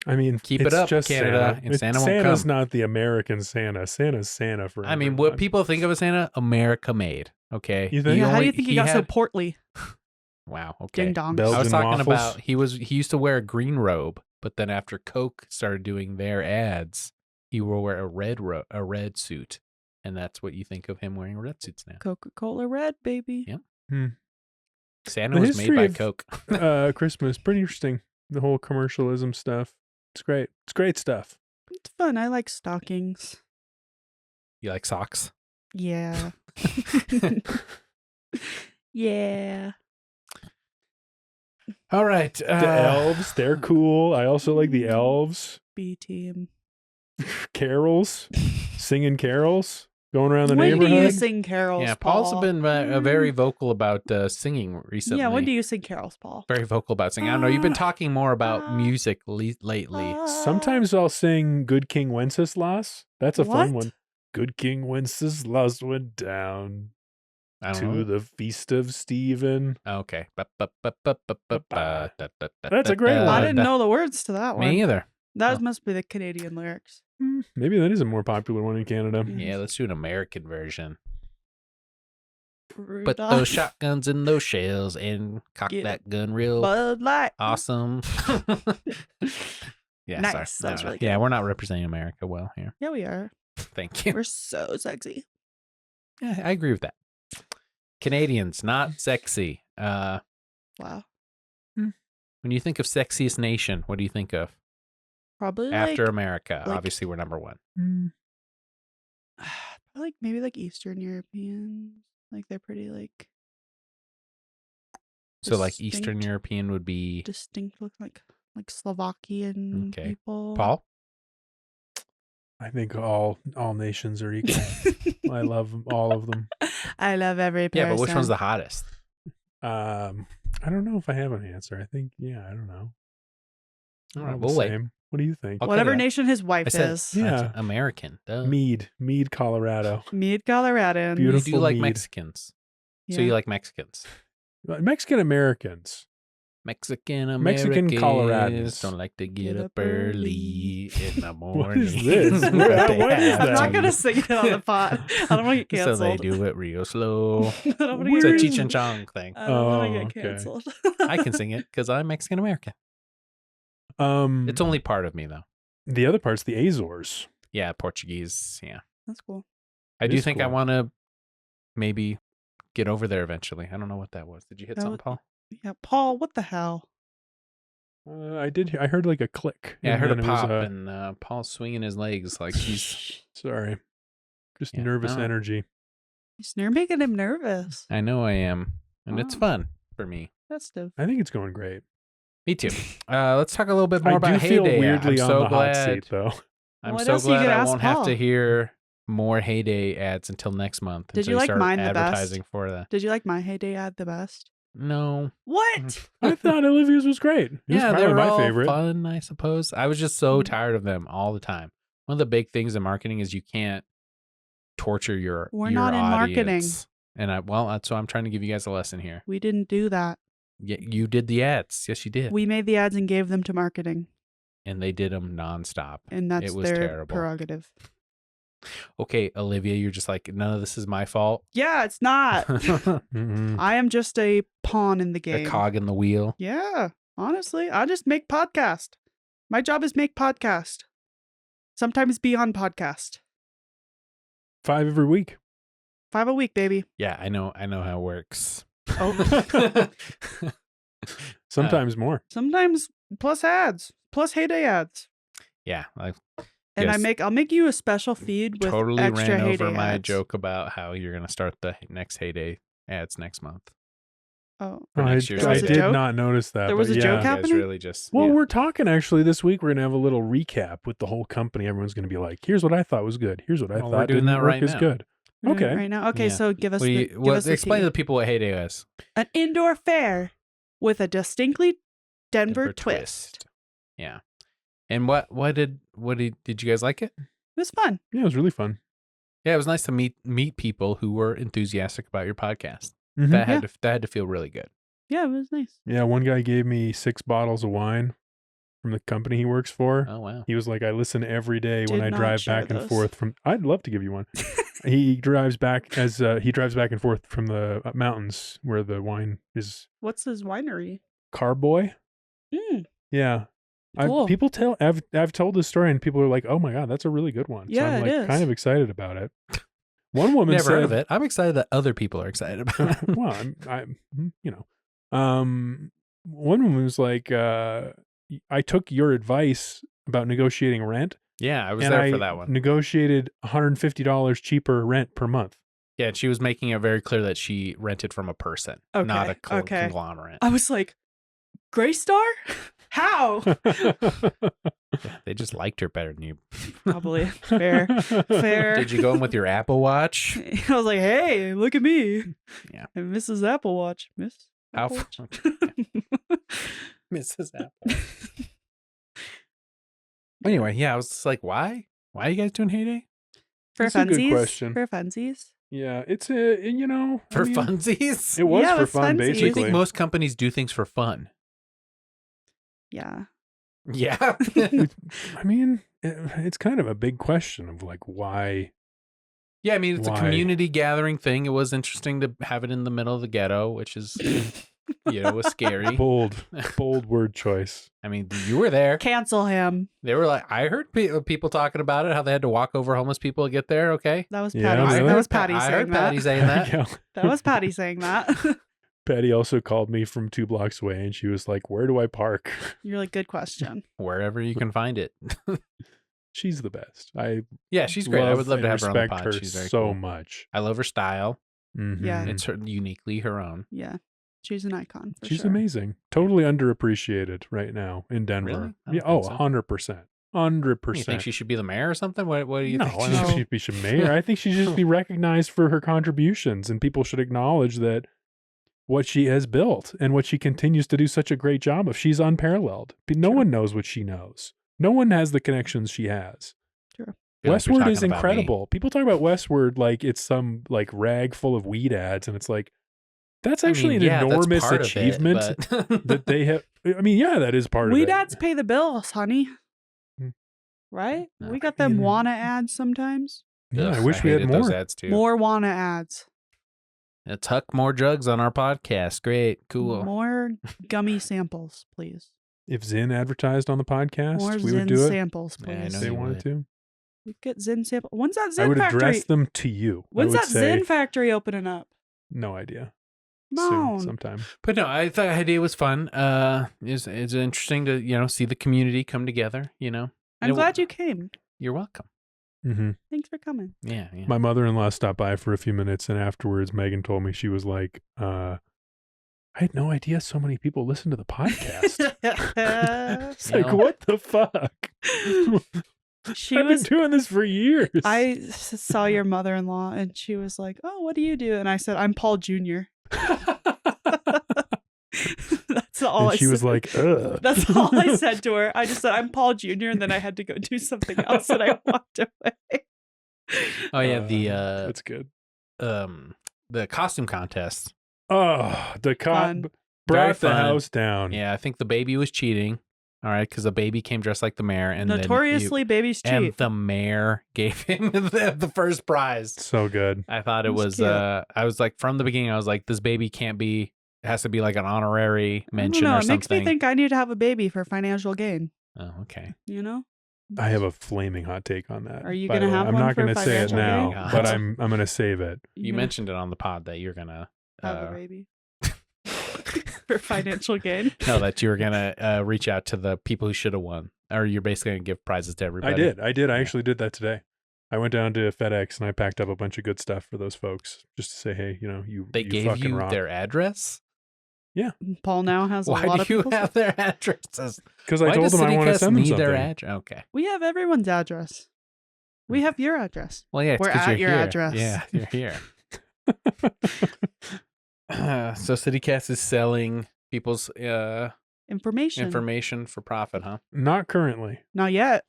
I mean, Keep it it's up, just Canada, Santa. and Santa won't Santa's come. not the American Santa. Santa's Santa for I mean, what people think of a Santa, America made. Okay. You think? Yeah, how do you think he got so had- portly? Wow. Okay. Ding dong. Belgian I was talking waffles? about he used to wear a green robe, but then after Coke started doing their ads, he will wear a red suit, and that's what you think of him wearing red suits now. Coca-Cola Red, baby. Yeah. Santa The was made history by of- Coke. Christmas, pretty interesting. The whole commercialism stuff. It's great. It's great stuff. It's fun. I like stockings. You like socks? Yeah. Yeah. All right. The elves, they're cool. I also like the elves. B team. Carols, singing carols, going around the When do you neighborhood. sing carols, Yeah, Paul? Paul's been very vocal about singing recently. Yeah, when do you sing carols, Paul? Very vocal about singing. I don't know. You've been talking more about music lately. Sometimes I'll sing Good King Wenceslas. That's a fun What? one. Good King Wenceslas went down I don't to know. the feast of Stephen. Okay. That's a great one. I didn't know the words to that one. Me either. That must be the Canadian lyrics. Maybe that is a more popular one in Canada. Yeah, let's do an American version. Rudolph. Put those shotguns in those shells and cock Get that gun real Bud Light. awesome. Yeah, Nice. sorry. That's really Yeah, good. we're not representing America well here. Yeah, we are. Thank you. We're so sexy. Yeah, I agree with that. Canadians, not sexy. Wow. When you think of sexiest nation, what do you think of? Probably After like, America, like- obviously we're number one. maybe like Eastern Europeans. Like they're pretty like So like Eastern distinct. European would be distinct look like Slovakian Okay. people. Paul. I think all nations are equal. I love all of them. I love every person. Yeah, but which one's the hottest? I don't know if I have an answer. I think, I don't know. All right, All we'll the wait. same. What do you think? I'll cut Whatever it out. nation his wife I said is. Yeah. that's American. Duh. Mead, Colorado. Mead Coloradan. You Beautiful do like mead. Mexicans. So you like Mexicans. Mexican Americans. Mexican Coloradans. don't like to get up early in the morning. What is this? What is I'm that? not gonna sing it on the pod. I don't want to get So canceled. they do it real slow. I don't want Where to It's a get, is- Cheech and Chong thing. I don't want Oh, to okay. get canceled. I can sing it because I'm Mexican American. It's only part of me though. The other part's the Azores. Yeah, Portuguese. Yeah, That's cool. I It do is think I cool. want to maybe get over there eventually. I don't know what that was. Did you hit That something, would- Paul? Yeah, Paul, what the hell? I did. I heard like a click. Yeah, I and heard a then it was, pop and Paul's swinging his legs like he's. Sorry, just Yeah, nervous no. energy. You're making him nervous. I know I am, and it's Wow. fun for me. That's stiff. I think it's going great. Me too. Let's talk a little bit more I about do feel Heyday. weirdly I'm on so the glad. hot seat, though. I'm What so else are you glad gonna I ask won't have Paul? to hear more Heyday ads until next month. Did until you like start mine the best? advertising for that? Did you like my heyday ad the best? No. What? I thought Olivia's was great. It was Yeah, probably they were my all favorite. fun, I suppose. I was just so tired of them all the time. One of the big things in marketing is you can't torture your We're your not in marketing. audience. And that's why I'm trying to give you guys a lesson here. We didn't do that. Yeah, you did the ads. Yes, you did. We made the ads and gave them to marketing, And they did them nonstop. and that's It was their terrible. prerogative. Okay, Olivia, you're just like, none of this is my fault. Yeah, it's not. Mm-mm. I am just a pawn in the A game. cog in the wheel. Yeah, honestly, I just make podcast. My job is make podcast. Sometimes be on podcast. 5 every week. 5 a week, baby. Yeah, I know how it works. Oh, Sometimes more. sometimes plus ads, plus heyday ads. Yeah, I And Yes. I'll make you a special feed with totally extra ran heyday over my ads. joke about how you're going to start the next Heyday ads next month. Oh, For I, next year's There was I a did joke? not notice that. There was but a joke yeah. You guys happening? really just Well, yeah. we're talking actually this week. We're gonna have a little recap with the whole company. Everyone's gonna be like, "Here's what I thought was good. Here's what I Well, we're thought doing didn't that work right as now. good." we're doing it Okay. Right now. Okay, Yeah. so give us Well, the, you- give well, us the explain tea. to the people what Heyday is. An indoor fair with a distinctly Denver twist. Yeah. And what did you guys like it? It was fun. Yeah, it was really fun. Yeah, it was nice to meet people who were enthusiastic about your podcast. Mhm. That had to feel really good. Yeah, it was nice. Yeah, one guy gave me 6 bottles of wine from the company he works for. Oh wow. He was like, "I listen every day when Did I not drive share back and those. forth from." I'd love to give you one. He drives back and forth from the mountains where the wine is. What's his winery? Carboy. Mm, Yeah. Cool. I've told this story and people are like, "Oh my god, that's a really good one." Yeah, so I'm it like is. kind of excited about it. One woman Never said, heard of it. I'm excited that other people are excited about it. well, one woman was like, I took your advice about negotiating rent. Yeah, I was and there I for that one. negotiated $150 cheaper rent per month. Yeah, and she was making it very clear that she rented from a person, not a Okay. conglomerate. I was like, Gray Star? How? They just liked her better than you. Probably. Fair. Did you go in with your Apple Watch? I was like, hey, look at me. Yeah. And Mrs. Apple Watch. Miss How Apple Watch? Mrs. Apple. Anyway, yeah, I was just like, why? Why are you guys doing heyday? For That's a good funsies? question. For funsies? Yeah, it's I For mean, funsies? It was Yeah, for with fun, funsies. Do you basically. think most companies do things for fun? Yeah. Yeah. I mean, it's kind of a big question of like why. Yeah, I mean, it's Why? a community gathering thing. It was interesting to have it in the middle of the ghetto, which is, was scary. Bold word choice. I mean, you were there. Cancel him. They were like, I heard people talking about it, how they had to walk over homeless people to get there. Okay. That was Yeah, Patty. really? That was Patty I saying heard that. Patty saying that. Yeah. That was Patty saying that. Patty also called me from 2 blocks away, and she was like, "Where do I park?" You're like, good question. Wherever you can find it. She's the best. I Yeah, she's great. I would love and to have her on the respect pod. her She's very so cool. much. I love her style. Mhm. Yeah. It's uniquely her own. Yeah. She's an icon. For She's sure. amazing. Totally underappreciated right now in Denver. Really? I don't Yeah. think Oh, so. 100%. 100%. You think she should be the mayor or something? What do you No, think? I she don't should- think she should be mayor. I think she should just be recognized for her contributions, and people should acknowledge that what she has built and what she continues to do such a great job of. She's unparalleled. No one knows what she knows. No one has the connections she has. Feel like you're Westward talking is about me. incredible. People talk about Westward like it's some like rag full of weed ads, and it's like that's actually I mean, an yeah, that's enormous part of it, achievement but- that they have. I mean, yeah, that is part Weed of it. ads pay the bills, honey. Hmm. Right? No, We I got them mean- wanna ads sometimes. Yeah, I Ugh, wish we had hated those more. ads too. More wanna ads. Let's huck more drugs on our podcast. Great, cool. More gummy samples, please. If Zyn advertised on the podcast, More we would Zyn do it. samples, Yeah, I If please. know they you wanted would. to. We get Zyn sample. When's that Zyn I would factory? address them to you. When's I would that say, Zyn factory opening up? No idea. Moan. Soon, sometime. But no, I thought the idea was fun. It's interesting to see the community come together. I'm glad you came. You're welcome. Hmm. Thanks for coming. Yeah. My mother-in-law stopped by for a few minutes, and afterwards, Megan told me, she was like, I had no idea so many people listen to the podcast. It's like, You know. what the fuck? She I've was. been doing this for years. I saw your mother-in-law, and she was like, "Oh, what do you do?" And I said, "I'm Paul Jr." That's all. And she was like, ugh. That's all I said to her. I just said, "I'm Paul Jr." And then I had to go do something else, and I walked away. Oh yeah, That's good. the costume contest. Oh, the cop Fun. Very brought the fun. house down. Yeah, I think the baby was cheating. All right, because the baby came dressed like the mayor, and Notoriously, babies cheat. and the mayor gave him the first prize. So good. I thought it That's was. cute. I was like, from the beginning, I was like, this baby can't be. It has to be like an honorary I mention don't know. or It something. makes me think I need to have a baby for financial gain. Oh, okay. You know? I have a flaming hot take on that. Are you by gonna the way. have I'm one not for going to say it financial now, gain? but God. I'm going to save it. You gonna mentioned it on the pod that you're gonna. have a baby for financial gain. No, that you were gonna reach out to the people who should have won, or you're basically gonna give prizes to everybody. I did. I Yeah. actually did that today. I went down to FedEx and I packed up a bunch of good stuff for those folks just to say, hey, They you gave fucking you rock. their address. Paul now has a Why lot of do you people's- have their addresses? Because I Why told does them I want to CityCast send them need something. their address? Okay. We have everyone's address. We have your address. Well, yeah, it's We're 'cause at you're your here. address. Yeah, you're here. So CityCast is selling people's Information. information for profit, huh? Not currently. Not yet.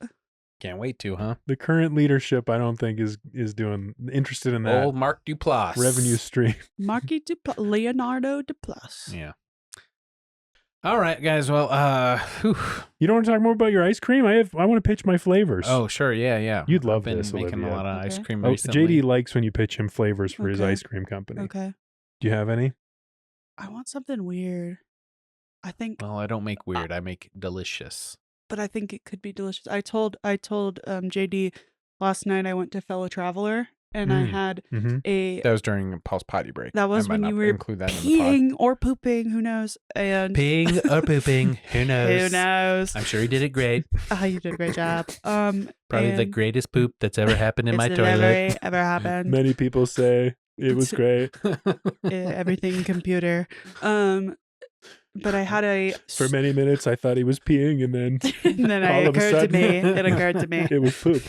Can't wait to, huh? The current leadership, I don't think, is interested in that Old Mark Duplass. revenue stream. Leonardo Duplass. Yeah. All right, guys. Well, whew. You don't want to talk more about your ice cream? I want to pitch my flavors. Oh, sure. Yeah. You'd love I've been this, making Olivia. a lot of ice Okay. cream Oh, recently. JD likes when you pitch him flavors for his Okay. ice cream company. Okay. Do you have any? I want something weird. I think, Well, I don't make weird. I make delicious. but I think it could be delicious. I told JD last night I went to Fellow Traveler and I Mm. had Mm-hmm. a That was during Paul's potty break. That was I might when you not were include that in the pod. peeing or pooping, who knows? And Peeing or pooping, who knows? who knows? I'm sure he did it great. Oh, you did a great job. Probably the and greatest poop that's ever happened in my it's toilet. never ever happened. Many people say it was great. Everything computer. But I had a For many minutes, I thought he was peeing, and then and then all it of a occurred to me. sudden, It occurred to me. it was poop.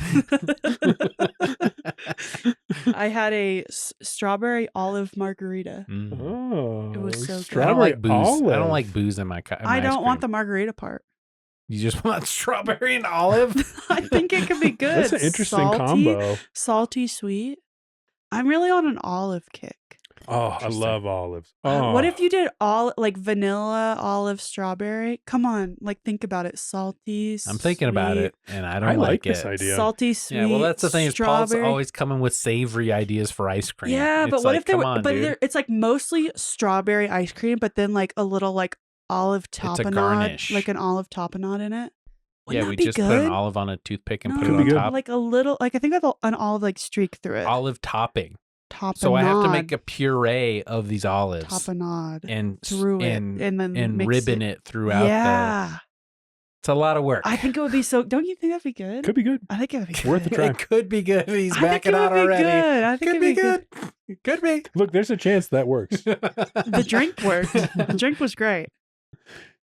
I had a strawberry olive margarita. Oh, It was so good. I don't strawberry like booze. olive. I don't like booze in my. I don't want the margarita part. You just want strawberry and olive. I think it could be good. That's an interesting Salty, combo. Salty, sweet. I'm really on an olive kick. Oh, I Interesting. love olives. Oh, What if you did all like vanilla, olive, strawberry? Come on, like think about it. Salty. I'm thinking about sweet, it, and I don't I like like it. this idea. Salty, sweet. Yeah, well, that's the thing. Is Paul's strawberry. always coming with savory ideas for ice cream. Yeah, but It's what like, if they come were? on, But dude. it's like mostly strawberry ice cream, but then like a little like olive tapenade, garnish. like an olive tapenade in it. Wouldn't Yeah, that we be just good? put an olive on a toothpick and No, put Could it be on good. top. like a little, like I think with an olive like streak through it. Olive topping. Tapenade. So I have to make a puree of these olives tapenade and through it, and then mix ribbon it throughout. Yeah, It's a lot of work. I think it would be so. Don't you think that'd be good? Could be good. I think it would be good. Worth a try. It could be good. He's I think backing it would out be already. good. I think Could it'd be good. Could be. Look, there's a chance that works. The drink worked. The drink was great.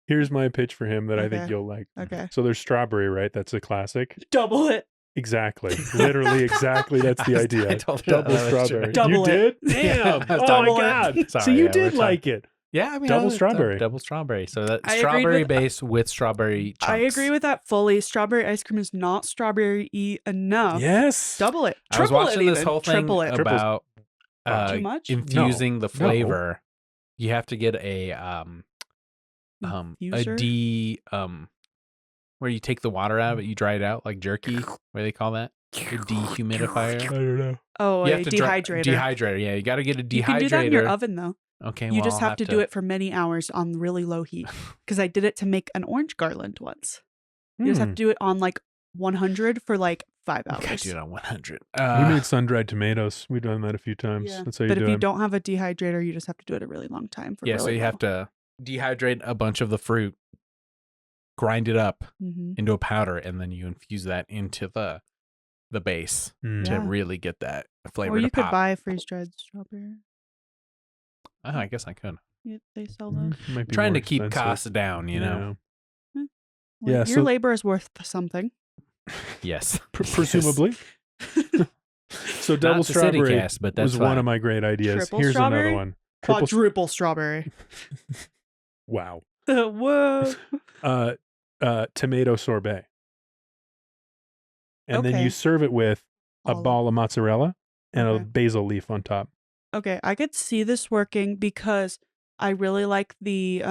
Here's my pitch for him that I think Okay. you'll like. Okay, So there's strawberry, right? That's a classic. double it. Exactly. Literally, exactly. That's the idea. I told you Double that was strawberry. true. Double you it. did? Yeah, Damn. I was Oh double my it. God. Sorry, so you yeah, did we're like it. Yeah, I mean, Double I was strawberry. Double strawberry. So that I agree strawberry with- base with strawberry chunks. I agree with that fully. Strawberry ice cream is not strawberry-y enough. Yes. Double it. I was Triple watching it this even. whole thing Triple it. about Too much? infusing the No. flavor. You have to get a Infuser? where you take the water out of it, you dry it out like jerky. What do they call that? A I dehumidifier. don't know. Oh, You a have to dehydrator. Dehydrator. Yeah, you got to get a dehydrator. You can do that in your oven though. Okay, You well, just I'll have to do it for many hours on really low heat. Because I did it to make an orange garland once. You just have to do it on like 100 for like 5 hours. Okay, do it on 100. We made sun-dried tomatoes. We've done that a few times. Yeah. That's how you But do if you it. don't have a dehydrator, you just have to do it a really long time. For yeah, really so you have to dehydrate a bunch of the fruit, grind it up into a powder, and then you infuse that into the base Mm. to Yeah. really get that flavor Or you to could pop. buy freeze-dried strawberry. Oh, I guess I could. They sell those. Might be Trying more to keep expensive. costs down, you know. Well, Yeah, your so- labor is worth something. Yes. Presumably. So double Not the city strawberry cast, but that's was one fine. of my great ideas. Triple Here's strawberry? another one. Triple. Quadruple strawberry. Wow. Whoa. Tomato sorbet. And then Okay. you serve it with a Olive. ball of mozzarella and a Okay. basil leaf on top. Okay, I could see this working because I really like the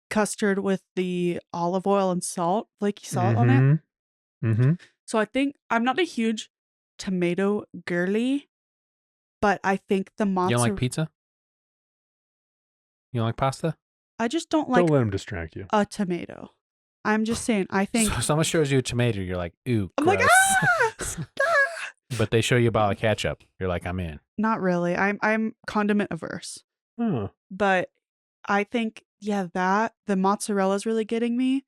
custard with the olive oil and salt, flaky salt on it. Mm-hmm. So I think I'm not a huge tomato girly, but I think the You don't mozzarella. like pizza? You don't like pasta? I just don't like Don't let him distract you. a tomato. I'm just saying. I think So if someone shows you a tomato, you're like, ooh, I'm like, gross. ah! But they show you a bottle of ketchup. You're like, I'm in. Not really. I'm condiment averse, Oh. but I think that the mozzarella is really getting me.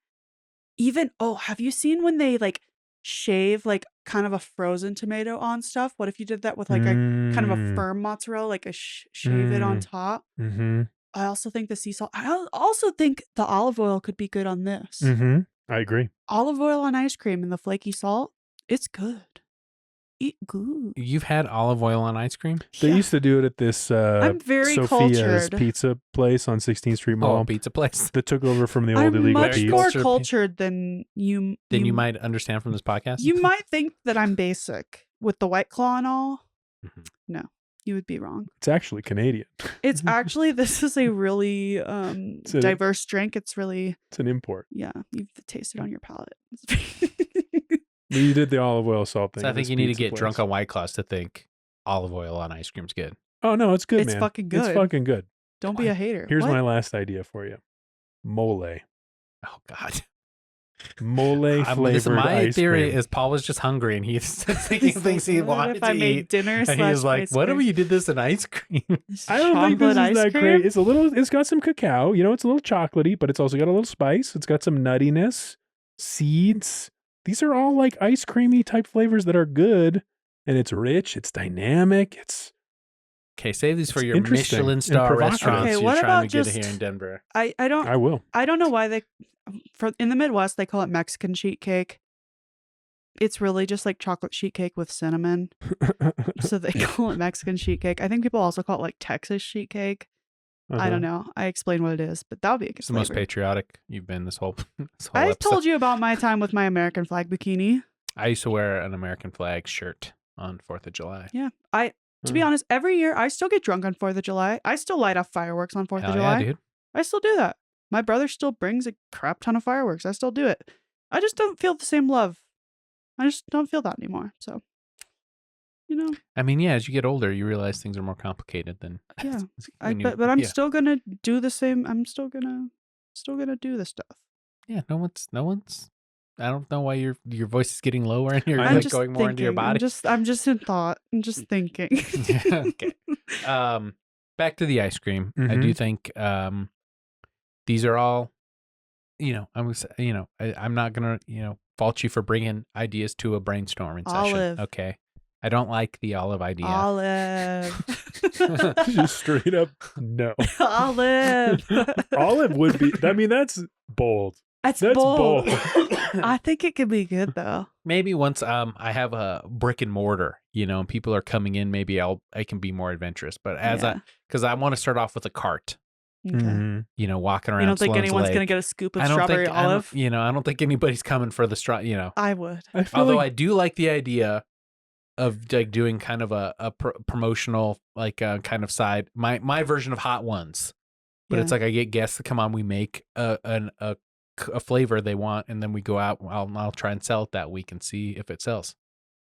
Even have you seen when they like shave like kind of a frozen tomato on stuff? What if you did that with like a kind of a firm mozzarella, like a shave it on top? Mm-hmm. I also think the sea salt. I also think the olive oil could be good on this. Mm-hmm. I agree. Olive oil on ice cream and the flaky salt. It's good. Eat good. You've had olive oil on ice cream? They Yeah. used to do it at this I'm very Sophia's cultured. pizza place on 16th Street Mall Oh, pizza place. that took over from the old I'm illegal much Pete's. more Cultured. cultured than you. Then you might understand from this podcast. You might think that I'm basic with the White Claw and all. Mhm. No, you would be wrong. It's actually Canadian. It's actually this is a really a- diverse drink. It's really It's an import. you've tasted on your palate. You did the olive oil salt thing. So I at think this you need to pizza get place. drunk on White Claws to think olive oil on ice cream's good. Oh no, it's good, It's man. fucking It's good. fucking good. Don't be a hater. Here's What? my last idea for you. Mole. Oh God. Mole flavored my ice theory cream. is Paul was just hungry and he's thinking of things he What wanted if to I made eat. dinner And he was like, ice what if cream? you did this in ice cream? I don't think this is Chocolate ice that cream? great. It's a little. It's got some cacao. You know, it's a little chocolatey, but it's also got a little spice. It's got some nuttiness, seeds. These are all like ice creamy type flavors that are good, and it's rich. It's dynamic. It's Okay, save these for It's your interesting Michelin and star provocative. restaurants Okay, you're what trying about to get just- here in Denver. I don't I will. I don't know why in the Midwest they call it Mexican sheet cake. It's really just like chocolate sheet cake with cinnamon. So they call it Mexican sheet cake. I think people also call it like Texas sheet cake. I don't know. I explained what it is, but that would be a good It's the most flavor. patriotic you've been this whole I episode. told you about my time with my American flag bikini. I used to wear an American flag shirt on 4th of July. Yeah. To be honest, every year I still get drunk on 4th of July. I still light off fireworks on 4th Hell of July. yeah, dude. I still do that. My brother still brings a crap ton of fireworks. I still do it. I just don't feel the same love. I just don't feel that anymore. So, I mean, yeah, as you get older, you realize things are more complicated than yeah. when But I'm yeah. still gonna do the same. I'm still gonna do the stuff. Yeah, no one's I don't know why your voice is getting lower and you're I'm like just going more into your thinking. body. I'm just in thought. I'm just thinking. Okay. Back to the ice cream. I do think these are all, I'm not gonna fault you for bringing ideas to a brainstorming session. Olive. Okay, I don't like the olive idea. Olive. Just straight up no. Olive. Olive would be. I mean, that's bold. That's That's bold. bold. I think it could be good though. Maybe once I have a brick and mortar, and people are coming in, maybe I can be more adventurous. But because I want to start off with a cart, Okay. walking around. You don't think Sloan's anyone's Lake. gonna get a scoop of I don't strawberry think, olive? I don't think anybody's coming for the straw. I would. I feel Although like I do like the idea of like doing kind of a promotional kind of side my version of Hot Ones, but it's like I get guests to come on. We make a flavor they want, and then we go out. I'll try and sell it that week and see if it sells.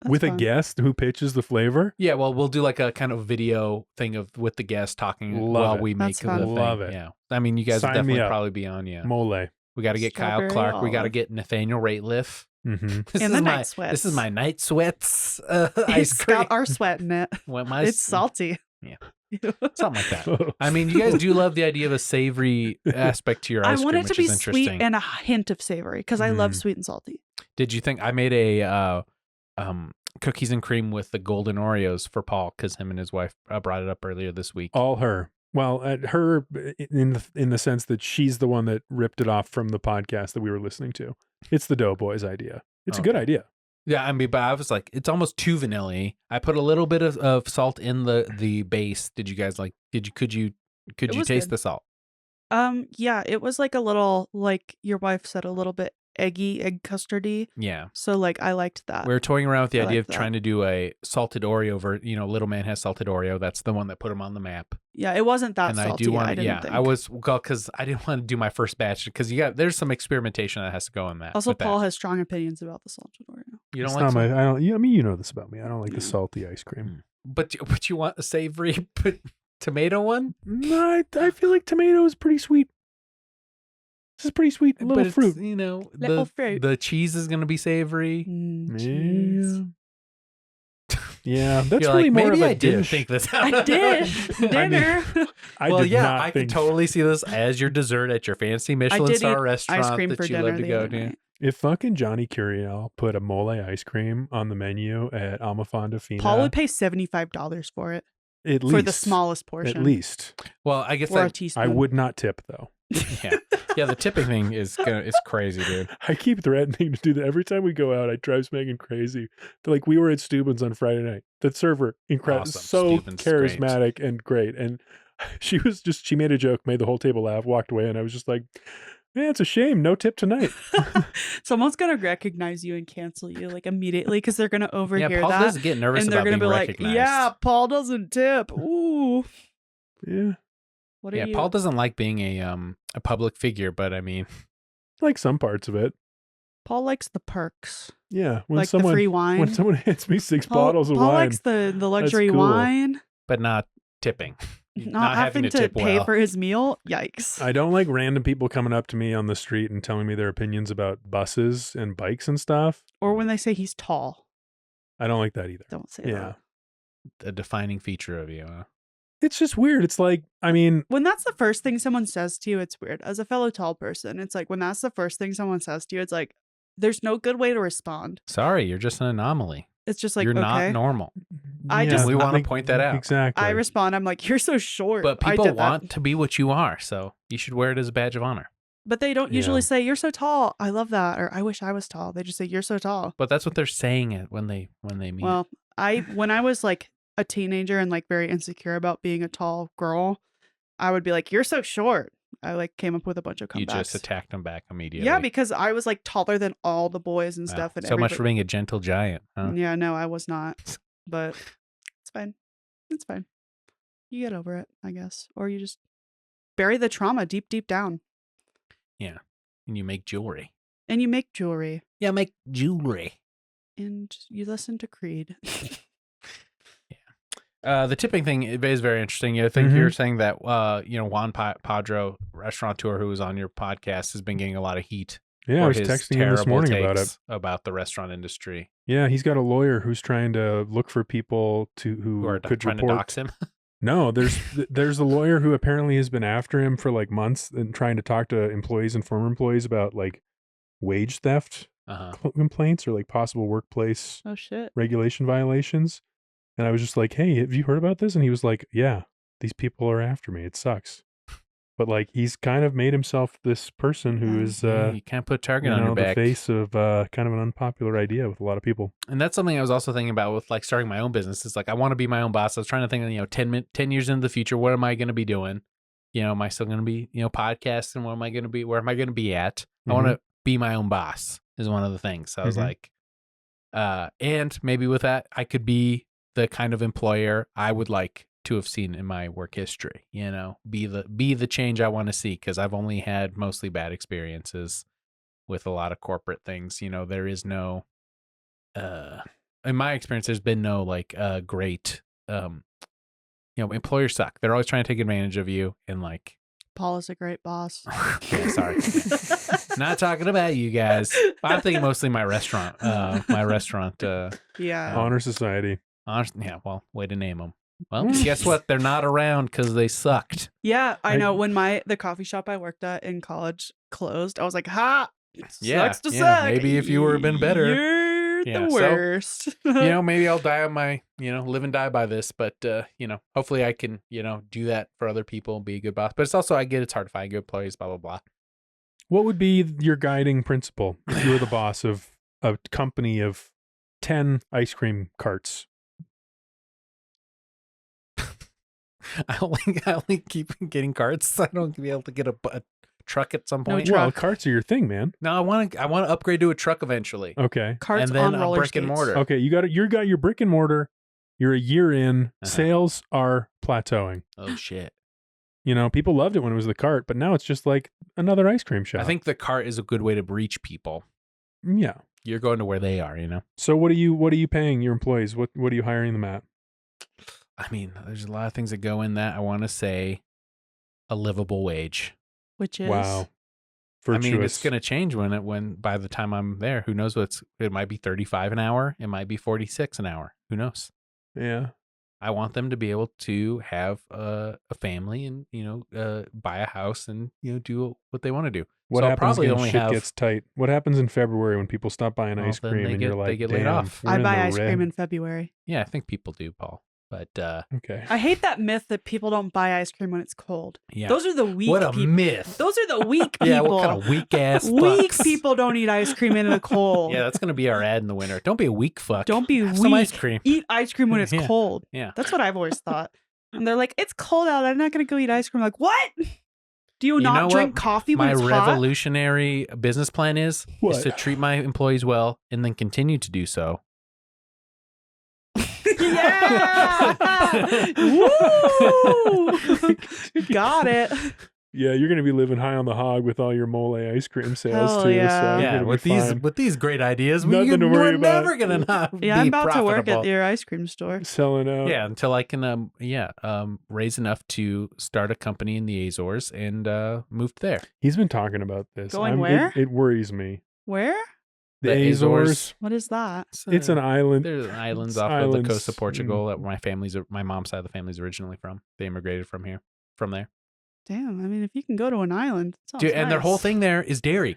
That's with fun. a guest who pitches the flavor. Yeah, well, we'll do like a kind of video thing with the guest talking Love while it. we make That's the fun. thing. Love it. Yeah, I mean, you guys Sign would me definitely up. probably be on. Yeah, Mole. we got to get Kyle Strawberry Clark. We got to olive. get Nathaniel Rateliff. Mm-hmm. This And is the my night sweats. This is my night sweats ice It's cream. got our sweat in it. Well, my It's salty. Yeah. Something like that. I mean, you guys do love the idea of a savory aspect to your I ice want cream, it to which be is sweet interesting. and a hint of savory because I love Mm. sweet and salty. Did you think I made a cookies and cream with the golden Oreos for Paul because him and his wife brought it up earlier this week? All her. Well, at her in the sense that she's the one that ripped it off from the podcast that we were listening to. It's the Doughboys idea. It's a good idea. Yeah, I mean, but I was like, it's almost too vanilla-y. I put a little bit of salt in the base. Did you guys like? Could you was taste good. the salt? Yeah, it was like a little, like your wife said, a little bit egg custardy. Yeah, So like I liked that. we were toying around with the I idea like of that. trying to do a salted Oreo. Little Man Has Salted Oreo. That's the one that put him on the map. Yeah, it wasn't that And salty. I do want, I didn't think. I was because I didn't want to do my first batch because there's some experimentation that has to go in that. Also, with that. Paul has strong opinions about the salted Oreo. You don't It's like not salt? my. I don't. I mean, you know this about me. I don't like the Yeah. salty ice cream. But you want a savory tomato one? No, I feel like tomato is pretty sweet. This is pretty sweet. A little but it's, fruit. Little fruit. the cheese is gonna be savory. Cheese. Yeah, that's You're really like, more maybe of a I didn't dish. think this out. I did I mean, dinner. I well, did yeah, not I think could totally see this as your dessert at your fancy Michelin did star eat restaurant ice cream that for you dinner love to the go other to. night. if fucking Johnny Curiel put a mole ice cream on the menu at Almafonda Fina, Paul would pay $75 for it at for least the smallest portion. At least Well, I guess or a that, teaspoon. I would not tip though. yeah, the tipping thing is crazy, dude. I keep threatening to do that every time we go out. I drives Megan crazy. Like we were at Steuben's on Friday night. The server, incredible, Awesome. so Steuben's great. charismatic and great. And she made a joke, made the whole table laugh, walked away, and I was just like, "Man, it's a shame, no tip tonight." Someone's gonna recognize you and cancel you like immediately because they're gonna overhear Yeah, Paul that, does get nervous and they're about gonna being be like, recognized. "Yeah, Paul doesn't tip." Ooh, Yeah, what are Yeah, you? Paul doesn't like being a public figure, but I mean, like some parts of it. Paul likes the perks, Yeah, when like someone the free wine. when someone hands me 6 Paul, bottles of Paul wine, likes the luxury cool. wine. but not tipping. Not having having to tip pay well. for his meal. Yikes. I don't like random people coming up to me on the street and telling me their opinions about buses and bikes and stuff. Or when they say he's tall. I don't like that either. Don't say Yeah. that. A defining feature of you. Huh? It's just weird. It's like, I mean, When that's the first thing someone says to you, it's weird. As a fellow tall person, it's like when that's the first thing someone says to you, it's like there's no good way to respond. Sorry, you're just an anomaly. it's just like, You're not okay. normal. I just- we want to point that out. Exactly. I respond, I'm like, you're so short. But I people did that. want to be what you are, so you should wear it as a badge of honor. But they don't usually Yeah. say, you're so tall. I love that. Or I wish I was tall. They just say, you're so tall. But that's what they're saying it when they meet. Well, when I was like a teenager and like very insecure about being a tall girl, I would be like, you're so short. I like came up with a bunch of comebacks. You just attacked them back immediately. Yeah, because I was like taller than all the boys and Wow. stuff. And So much for being a gentle giant, huh? Yeah, no, I was not. But it's fine. It's fine. You get over it, I guess. Or you just bury the trauma deep, deep down. Yeah. And you make jewelry. And you make jewelry. Yeah, make jewelry. And you listen to Creed. The tipping thing is very interesting. I think you're saying that, Juan Padro, restaurateur who was on your podcast, has been getting a lot of heat. Yeah, I was his texting him this terrible morning about takes it. About the restaurant industry. Yeah, he's got a lawyer who's trying to look for people who are could trying report. to dox him. No, there's a lawyer who apparently has been after him for like months and trying to talk to employees and former employees about like wage theft complaints or like possible workplace Oh, shit. regulation violations. And I was just like, hey, have you heard about this? And he was like, yeah, these people are after me. It sucks. But like, he's kind of made himself this person who is, you can't put a target on your the back. face of kind of an unpopular idea with a lot of people. And that's something I was also thinking about with like starting my own business. It's like, I want to be my own boss. I was trying to think, 10 years into the future, what am I going to be doing? Am I still going to be, podcasting? What am I going to be? Where am I going to be at? I want to be my own boss is one of the things. So I was like, and maybe with that, I could be the kind of employer I would like to have seen in my work history, be the change I want to see. Cause I've only had mostly bad experiences with a lot of corporate things. There is no, in my experience, there's been no like, great, employers suck. They're always trying to take advantage of you and like, Paul is a great boss. yeah, sorry. Not talking about you guys. I'm thinking mostly my restaurant, Yeah. Honor Society. Yeah, well, way to name them. Well, guess what? They're not around because they sucked. Yeah, I know. When the coffee shop I worked at in college closed, I was like, ha! Sucks to suck. Maybe if you would have been better. You're the worst. So, maybe I'll die on my, live and die by this. But, hopefully I can, do that for other people and be a good boss. But it's also, I get it's hard to find good employees, blah, blah, blah. What would be your guiding principle if you were the boss of a company of 10 ice cream carts? I only keep getting carts. I don't be able to get a truck at some point. Well, carts are your thing, man. No, I want to upgrade to a truck eventually. Okay. Carts and then on a roller brick skates. and mortar. Okay, you got your brick and mortar. You're a year in. Sales are plateauing. Oh shit. People loved it when it was the cart, but now it's just like another ice cream shop. I think the cart is a good way to reach people. Yeah. You're going to where they are, So what are you paying your employees? What are you hiring them at? I mean, there's a lot of things that go in that. I want to say a livable wage. Which is Wow. Virtuous. I mean, it's going to change when by the time I'm there. Who knows it might be 35 an hour. It might be 46 an hour. Who knows? Yeah. I want them to be able to have a family and, buy a house and, do what they want to do. What so happens when shit gets tight? What happens in February when people stop buying ice cream and you're like, they get laid off. I buy ice cream in February. Yeah, I think people do, Paul. But okay. I hate that myth that people don't buy ice cream when it's cold. Yeah. Those are the weak What a people. myth. Those are the weak people. Yeah, what kind of weak ass Weak fucks? people don't eat ice cream in the cold. Yeah, that's going to be our ad in the winter. Don't be a weak fuck. Don't be Have weak. some ice cream. Eat ice cream when it's Yeah. cold. Yeah. That's what I've always thought. And they're like, it's cold out. I'm not going to go eat ice cream. I'm like, what? Do you not know drink what coffee when my it's hot? revolutionary business plan is to treat my employees well and then continue to do so. Yeah! Woo! Got it. Yeah, you're going to be living high on the hog with all your mole ice cream sales Hell too. yeah. So you're Yeah, gonna with be fine. these great ideas, Nothing to worry we're about. never gonna not be Yeah, I'm about to work profitable. at your ice cream store. Selling out. Yeah, until I can raise enough to start a company in the Azores and move there. He's been talking about this. Going where? It worries me. Where? The Azores. What is that? It's an island. There's islands It's off of islands. the coast of Portugal that my mom's side of the family's originally from. They immigrated from there. Damn, I mean, if you can go to an island, it sounds Dude, and their whole nice. thing there is dairy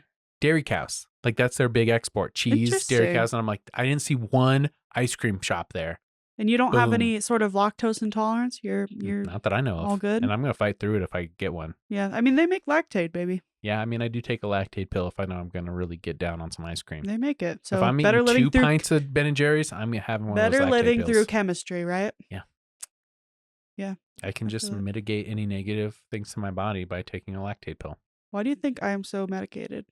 cows. Like that's their big export, cheese, dairy Interesting. cows. And I'm like, I didn't see one ice cream shop there. And you don't have Boom. any sort of lactose intolerance? You're Not that I know of. all good? And I'm going to fight through it if I get one. Yeah, I mean, they make Lactaid, baby. Yeah, I mean, I do take a Lactaid pill if I know I'm going to really get down on some ice cream. They make it. So if I'm better eating living 2 through pints of Ben & Jerry's, I'm having one of those better Lactaid living pills. through chemistry, right? Yeah. Yeah. I can just feel it. mitigate any negative things to my body by taking a Lactaid pill. Why do you think I am so medicated?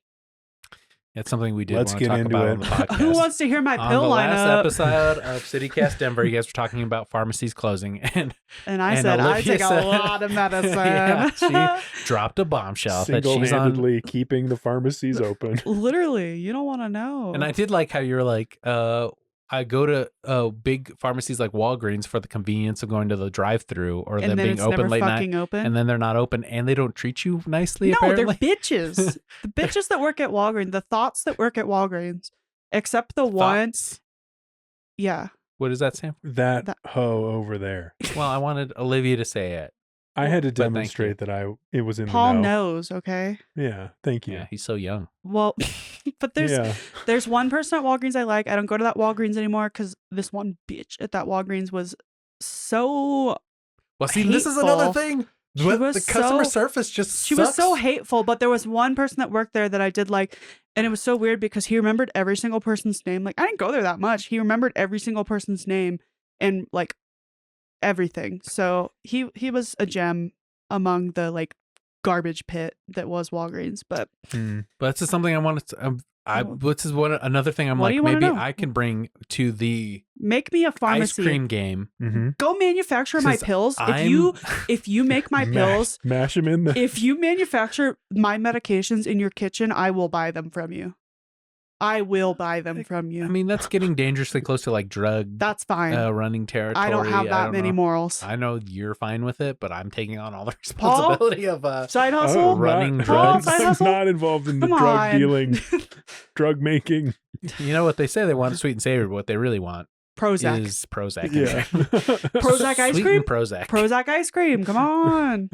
It's something we did Let's want to get talk into about it. on the podcast. Who wants to hear my on pill the last lineup? episode of CityCast Denver, you guys were talking about pharmacies closing, and I said I Olivia take a said- lot of medicine. Yeah, she dropped a bombshell that she's on. Single-handedly keeping the pharmacies open. Literally, you don't want to know. And I did like how you're like, I go to big pharmacies like Walgreens for the convenience of going to the drive-through or and them then being it's open never late night, fucking open. and then they're not open, and they don't treat you nicely. No, apparently. they're bitches. The bitches that work at Walgreens, the thoughts that work at Walgreens, except the one. Thoughts? Yeah. What does that stand for? That hoe over there. Well, I wanted Olivia to say it. I had to But thank you. demonstrate that it was in Paul the know. knows, okay? Yeah, thank you. Yeah, he's so young. Well, but there's one person at Walgreens I like. I don't go to that Walgreens anymore because this one bitch at that Walgreens was so Well, see, this is another hateful. thing. She was The customer so- service just She was so sucks. hateful, but there was one person that worked there that I did like, and it was so weird because he remembered every single person's name. Like, I didn't go there that much. He remembered every single person's name and like everything. So he was a gem among the like garbage pit that was Walgreens. But But this is something I wanted to. This is another thing I'm What do like, you wanna maybe know? I can bring to the make me a ice pharmacy. cream game. Mm-hmm. Go manufacture my 'Cause pills. I'm- If you make my pills, Mash them in the. if you manufacture my medications in your kitchen, I will buy them from you. I will buy them from you. I mean, that's getting dangerously close to like drug That's fine. running territory. I don't have that many know. morals. I know you're fine with it, but I'm taking on all the responsibility of Side hustle. running not, drugs. Side I'm hustle? not involved in the Come drug on. dealing, drug making. You know what they say? They want sweet and savory, but what they really want Prozac. is Prozac. Yeah. Prozac ice Sweet cream? and Prozac. Prozac ice cream. Come on.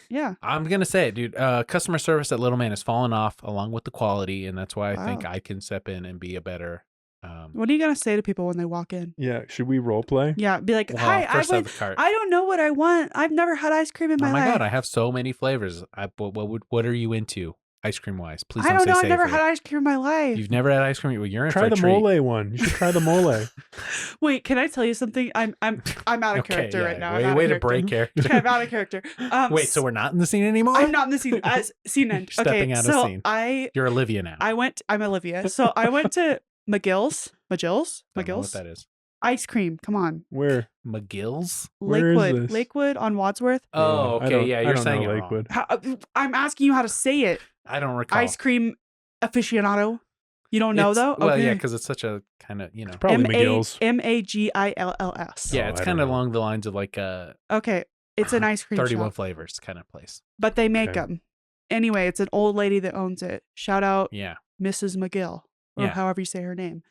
Yeah. I'm gonna say it, dude. Customer service at Little Man has fallen off along with the quality, and that's why I think Wow. I can step in and be a better. What are you gonna say to people when they walk in? Yeah. Should we role play? Yeah. Be like, well, hi. first out of the cart. I don't know what I want. I've never had ice cream in Oh my my life. god, I have so many flavors. What are you into, ice cream wise? Please I don't don't say know. I've never savory. had ice cream in my life. You've never had ice cream. Well, you're in Try for a the treat. mole one. You should try the mole. Wait, can I tell you something? I'm out of character right now. I'm out Way of to break character. character. I'm out of character. Wait, so we're not in the scene anymore? I'm not in the scene. Scene end. You're stepping Okay, out of so scene. I You're Olivia now. I'm Olivia. So I went to Magill's Don't know what that is. ice cream. Come on, Where? McGill's? Where is Lakewood, this? Lakewood on Wadsworth. Oh, I okay. don't- Yeah, I you're don't saying know it Lakewood. I'm asking you how to say it. wrong. I don't recall. Ice cream aficionado. You don't know It's- though? Well, okay. yeah, because it's such a kind of Probably McGill's. Magills. Yeah, Oh, it's I kind don't of know. along the lines of like a Okay, it's an ice cream 31 shop, flavors kind of place. but they make Okay. them. Anyway, it's an old lady that owns it. Shout out Yeah. Mrs. McGill, or Yeah. however you say her name.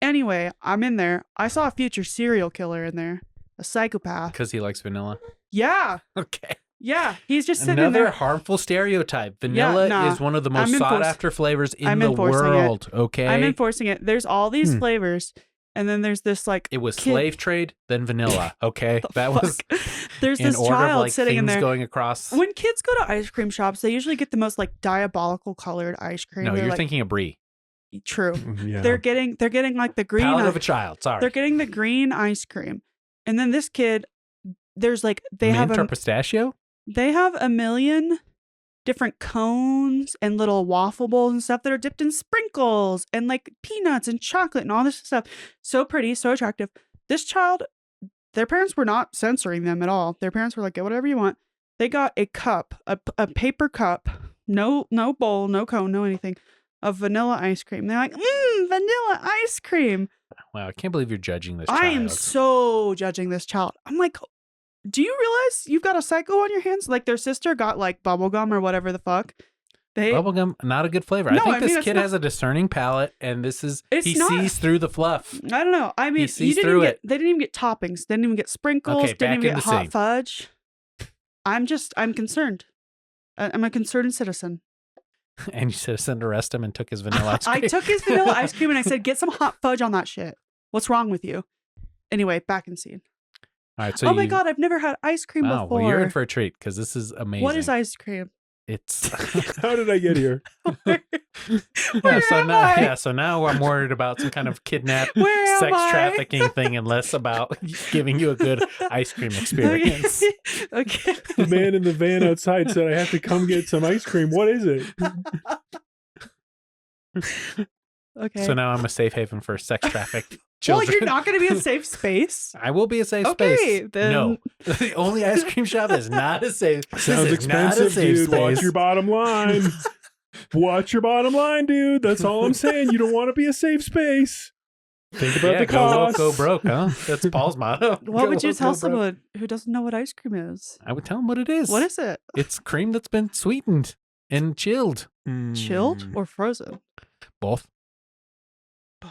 Anyway, I'm in there. I saw a future serial killer in there, a psychopath. Because he likes vanilla. Yeah, Okay. yeah. He's just sitting in Another there. harmful stereotype. Vanilla nah, is one of the I'm most sought enforce- after flavors in I'm the enforcing it. world. Okay. I'm enforcing it. There's all these Hmm. flavors, and then there's this like it was kid- slave trade, then vanilla. Okay. The That was fuck? There's in this order of child like sitting in things there. going across. When kids go to ice cream shops, they usually get the most like diabolical colored ice cream. No, They're, you're like, thinking of brie. true. Yeah. They're getting like the green. Palate of a child. Sorry. They're getting the green ice cream, and then this kid, there's like they Mint have or pistachio? they have a million different cones and little waffle bowls and stuff that are dipped in sprinkles and like peanuts and chocolate and all this stuff. So pretty, so attractive. This child, their parents were not censoring them at all. Their parents were like, get whatever you want. They got a cup, a paper cup, no bowl, no cone, no anything, of vanilla ice cream. They're like, vanilla ice cream. Wow, I can't believe you're judging this I child. am so judging this child. I'm like, do you realize you've got a psycho on your hands? Like their sister got like bubblegum or whatever the fuck. They Bubblegum, not a good flavor. No, I think I mean, this it's kid not- has a discerning palate, and this is It's he not- sees through the fluff. I don't know. I mean, sees you didn't through even get, it. they didn't even get toppings. Didn't even get sprinkles. Okay, didn't back even in get the hot scene. fudge. I'm concerned. I'm a concerned citizen. And you said arrest him and took his vanilla ice cream. I took his vanilla ice cream and I said, get some hot fudge on that shit. What's wrong with you? Anyway, back in scene. All right, so oh my God, I've never had ice cream oh, before. well, you're in for a treat because this is amazing. What is ice cream? It's How did I get here? So now I'm worried about some kind of kidnap, Where sex am I? trafficking thing, and less about giving you a good ice cream experience. Okay. The man in the van outside said I have to come get some ice cream. What is it? Okay. So now I'm a safe haven for sex trafficked well, children. you're not going to be a safe space. I will be a safe Okay, space. then- No, the only ice cream shop is not a safe. Sounds this is not a expensive, safe dude. space. Watch your bottom line. Watch your bottom line, dude. That's all I'm saying. You don't want to be a safe space. Think about the go cost. woke, go broke, huh? That's Paul's motto. What would you woke, tell go broke. someone who doesn't know what ice cream is? I would tell them what it is. What is it? It's cream that's been sweetened and chilled. Chilled or frozen? Both.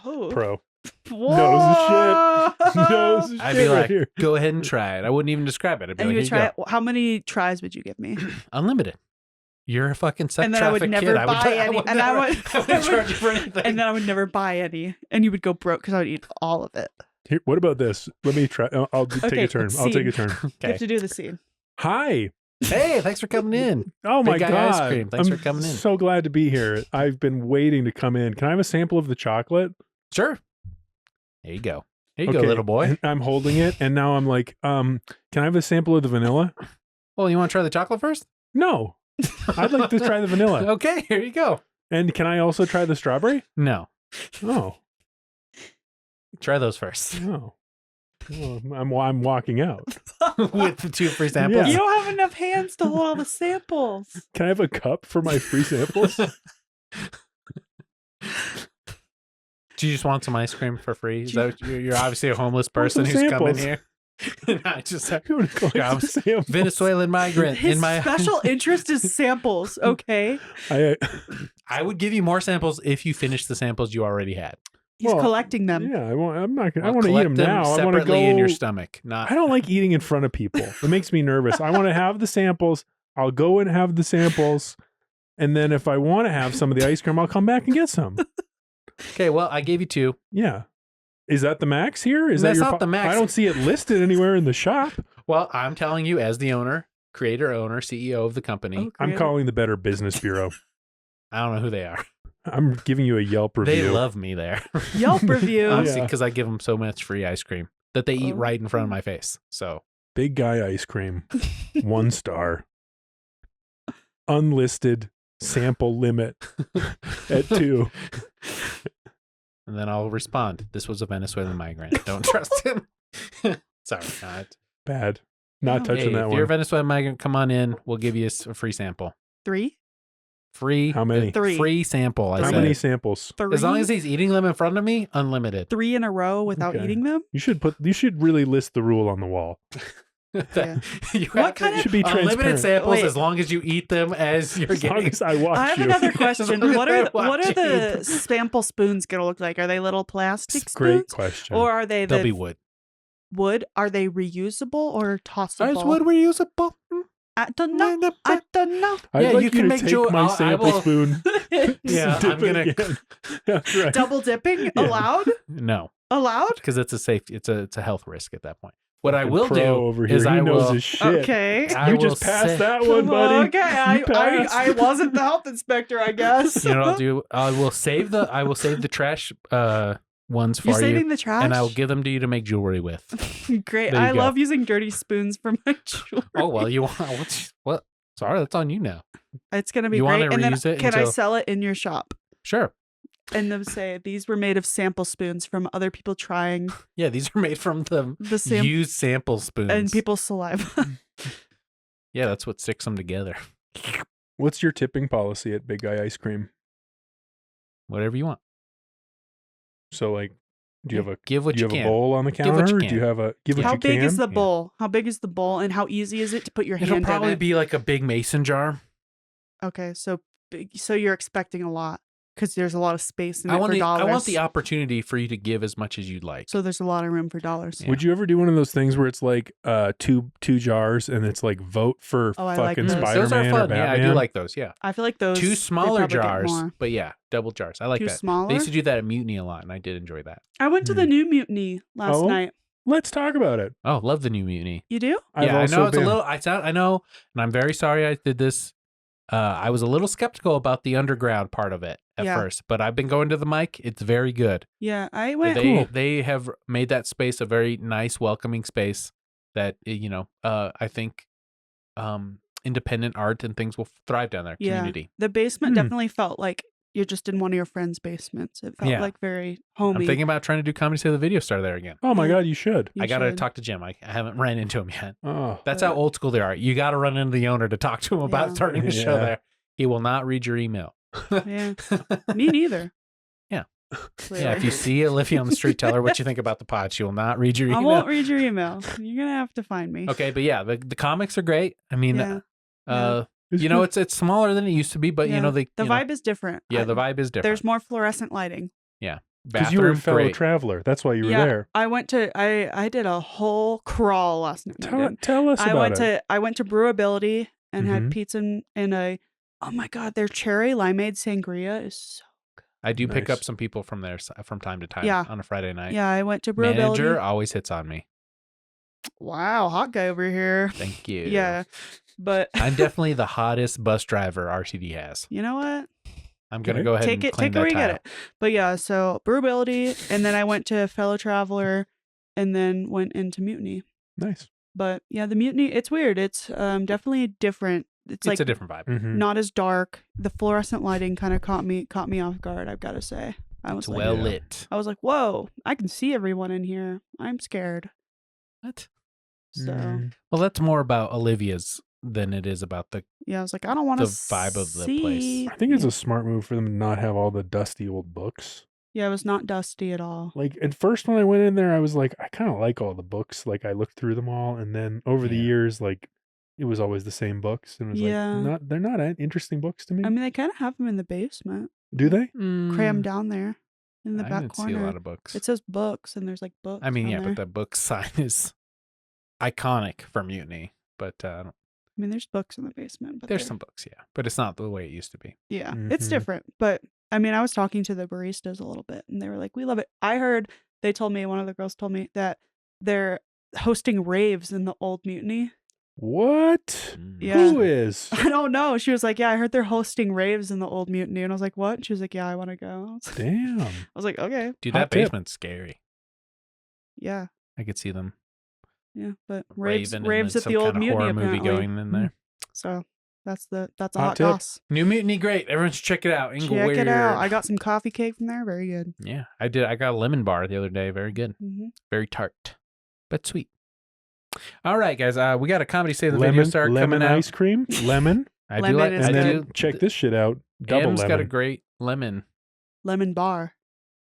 Both. Pro. Whoa. Knows his shit. Knows his I'd shit be right like, here. go ahead and try it. I wouldn't even describe it. I'd be And like, you would here try you it. How many tries would you give me? go. Unlimited. You're a fucking sex And then I would traffic never kid. buy any. And I would wouldn't charge you for anything. and then I would never buy any. And you would go broke because I would eat all of it. Here, what about this? Let me try. I'll take Okay, a turn. I'll take a turn. You Okay. have to do the scene. Hi. Hey, thanks for coming in. Oh my Big Guy God. Ice Cream. Thanks I'm for coming in. so glad to be here. I've been waiting to come in. Can I have a sample of the chocolate? Sure. There you go. Here you go, Okay. little boy. And I'm holding it, and now I'm like, can I have a sample of the vanilla? Well, you want to try the chocolate first? No. I'd like to try the vanilla. Okay, here you go. And can I also try the strawberry? No. Oh. Try those first. Oh. Well, I'm walking out. With the 2 free samples. You don't have enough hands to hold all the samples. Can I have a cup for my free samples? Do you just want some ice cream for free? Is that what you're obviously a homeless Want some person who's coming samples. here. And I just have I'm gonna collect Yeah, the samples. Venezuelan migrant His in my special interest is samples, okay? I would give you more samples if you finished the samples you already had. He's Well, collecting them. Yeah, I'm not gonna. I I'll want to eat collect them now. I want to separately go in your stomach. Not I don't like eating in front of people. It makes me nervous. I want to have the samples. I'll go and have the samples, and then if I want to have some of the ice cream, I'll come back and get some. Okay, well, I gave you 2. Yeah. Is that the max here? Is That's that your not the max. I don't see it listed anywhere in the shop. Well, I'm telling you as the owner, creator, owner, CEO of the company. Oh, I'm creative. calling the Better Business Bureau. I don't know who they are. I'm giving you a Yelp review. They love me there. Yelp review. Honestly, Yeah. because I give them so much free ice cream that they eat Oh. right in front of my face. So Big Guy Ice Cream. 1 star. Unlisted sample limit at 2. And then I'll respond. This was a Venezuelan migrant. Don't trust him. Sorry, not. Bad. Not Oh. touching Hey, that if you're a one. Venezuelan migrant, come on in. We'll give you a free sample. 3? Free. How many? 3. Free sample. I How said. many samples? 3? As long as he's eating them in front of me, unlimited. 3 in a row without Okay. eating them? You should really list the rule on the wall. Yeah. You What have to- kind of- Should be unlimited transparent. samples Wait. as long as you eat them as you're As long getting. as I watch I have you. another question. Look What at are that the watching. sample spoons gonna look like? Are they little plastic It's a great spoons? question. Or are they They'll the be wood. wood? Are they reusable or tossable? Is wood reusable? I don't know. I don't know. I'd yeah, like you can to make take Jewell- my I sample will- spoon. Yeah, dip I'm it gonna. again. That's right. Double dipping allowed? No, Allowed? because it's a safety. It's a health risk at that point. What I Fucking will pro do over here. is He I knows will. his shit. Okay. I You will just passed say- that one, buddy. Okay, You passed. I wasn't the health inspector, I guess. You know what I'll do? I will save the trash ones for You're you, saving the trash? and I will give them to you to make jewelry with. Great. There you I go. love using dirty spoons for my jewelry. Oh well, you want what? Sorry, that's on you now. It's gonna be You great. wanna And then reuse it can I until- sell it in your shop? Sure. And then say these were made of sample spoons from other people trying Yeah, these are made from the the sample used sample spoons. and people's saliva. Yeah, that's what sticks them together. What's your tipping policy at Big Guy Ice Cream? Whatever you want. So, like, do you have a Give what do you have can. a bowl on the Give what counter? you Or do you can. have a give what How you big can? is the Yeah. bowl? How big is the bowl and how easy is it to put your It'll hand probably in it? be like a big mason jar Okay, so big, so you're expecting a lot. because there's a lot of space in I it want for dollars. I want the opportunity for you to give as much as you'd like. So there's a lot of room for dollars. Yeah. Would you ever do one of those things where it's like two jars and it's like vote for Oh, I like fucking those. Spider-Man Those are or fun. Batman? Yeah, I do like those. Yeah. I feel like those 2 they smaller probably get jars, more. but yeah, double jars. I like Too that. smaller. They used to do that at Mutiny a lot, and I did enjoy that. I went to the new Mutiny last Oh? night. Let's talk about it. Oh, love the new Mutiny. You do? Yeah, I also know it's been- a little. I know, and I'm very sorry I did this. I was a little skeptical about the underground part of it at Yeah. first, but I've been going to the mic. It's very good. Yeah, I went. They have made that space a very nice, welcoming space that I think independent art and things will thrive down there. Yeah. Community. The basement Hmm. definitely felt like you're just in one of your friends' basements. It felt Yeah. like very homey. I'm thinking about trying to do Comedy Save the Video Star there again. Oh my Yeah. God, you should. You I gotta should. talk to Jim. I haven't ran into him yet. Oh, That's how old school they are. You got to run into the owner to talk to him about Yeah. starting a show Yeah. there. He will not read your email. Yeah, me neither. Yeah. Clearly. Yeah, if you see Olivia on the street, tell her what you think about the pod. She will not read your I email. won't read your email. You're gonna have to find me. Okay, but yeah, the comics are great. I mean, Yeah. it's smaller than it used to be, but Yeah. the vibe is different. Yeah, the vibe is different. There's more fluorescent lighting. because you were a Bathroom, fellow great. traveler. That's why you were Yeah. there. I went to. I did a whole crawl last night. I did. Tell us I about went it. to Brewability and Mhm. had pizza in a. Oh my God, their cherry limeade sangria is so. I do pick Nice. up some people from there from time to time Yeah. on a Friday night. Yeah, I went to Brewability. Manager always hits on me. Wow, hot guy over here. Thank you. Yeah, but I'm definitely the hottest bus driver RTD has. you know what? I'm going to Okay. go ahead Take and it, claim take it that where you get title. it. But yeah, so Brewability, and then I went to Fellow Traveler, and then went into Mutiny. Nice. But yeah, the Mutiny, it's weird. It's definitely different. It's like a different vibe. Mhm. not as dark. The fluorescent lighting kind of caught me off guard. I've got to say, I was It's like, well yeah. lit. I was like, whoa, I can see everyone in here. I'm scared. What? So Mm. Well, that's more about Olivia's than it is about the. yeah, I was like, I don't want The to vibe of the place. I think it's a smart move for them to not have all the dusty old books. Yeah, it was not dusty at all. Like at first when I went in there, I was like, I kind of like all the books. Like I looked through them all, and then over the Yeah. years, like it was always the same books, and it was Yeah. like they're not interesting books to me. I mean, they kind of have them in the basement, Do they? crammed down there in the I back didn't corner. see a lot of books. It says books, and there's like books. I mean, on yeah, there. but the book sign is iconic for Mutiny. But I mean, there's books in the basement, but there's they're- some books, yeah. But it's not the way it used to be. Yeah, it's Mhm. different. But I mean, I was talking to the baristas a little bit, and they were like, "We love it." I heard they told me, one of the girls told me that they're hosting raves in the old Mutiny. What? Yeah. Who is? I don't know. She was like, "Yeah, I heard they're hosting raves in the old Mutiny," and I was like, "What?" She was like, "Yeah, I want to go." Damn. I was like, "Okay, Dude, Hot that tip. basement's scary. yeah, I could see them yeah." But raves raving at and the old some kind of Mutiny horror movie apparently. going in there. So that's a Hot hot tip. toss. New Mutiny, great. Everyone should check it out. Check it out. I got some coffee cake from there. Very good. Yeah, I did. I got a lemon bar the other day. Very good. Mm-hmm. Very tart, but sweet. All right, guys. We got a Comedy Save the Video Lemon, Star lemon coming out. ice cream, lemon, I do Lemon like. is and I then do. check this shit out. Double M's lemon. got a great lemon Lemon bar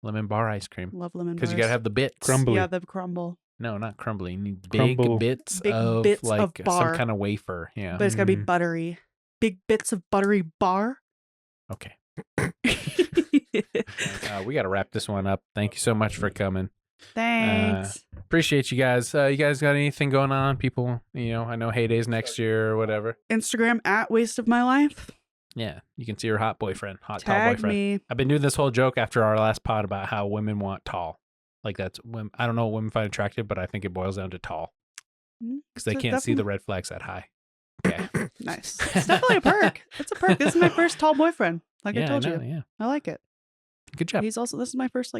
ice cream love lemon because you bars. gotta have the bits. Crumbly. Yeah, the crumble, No, not crumbly. You need big Crumble. bits Big of bits of like some bar. kind of wafer. Yeah. but it's gotta be Mm. buttery. Big bits of buttery bar. Okay. We got to wrap this one up. Thank you so much for coming. Thanks. Appreciate you guys. You guys got anything going on? People, I know Heyday's next year or whatever. Instagram at Waste of My Life. Yeah, you can see your hot boyfriend, tall Tag boyfriend. me. I've been doing this whole joke after our last pod about how women want tall. Like that's women. I don't know what women find attractive, but I think it boils down to tall because they So can't see the definitely- red flags that high. Okay. Nice. It's definitely a perk. It's a perk. This is my first tall boyfriend. Like yeah, I told know, you. Yeah. I like it. Good job. This is my first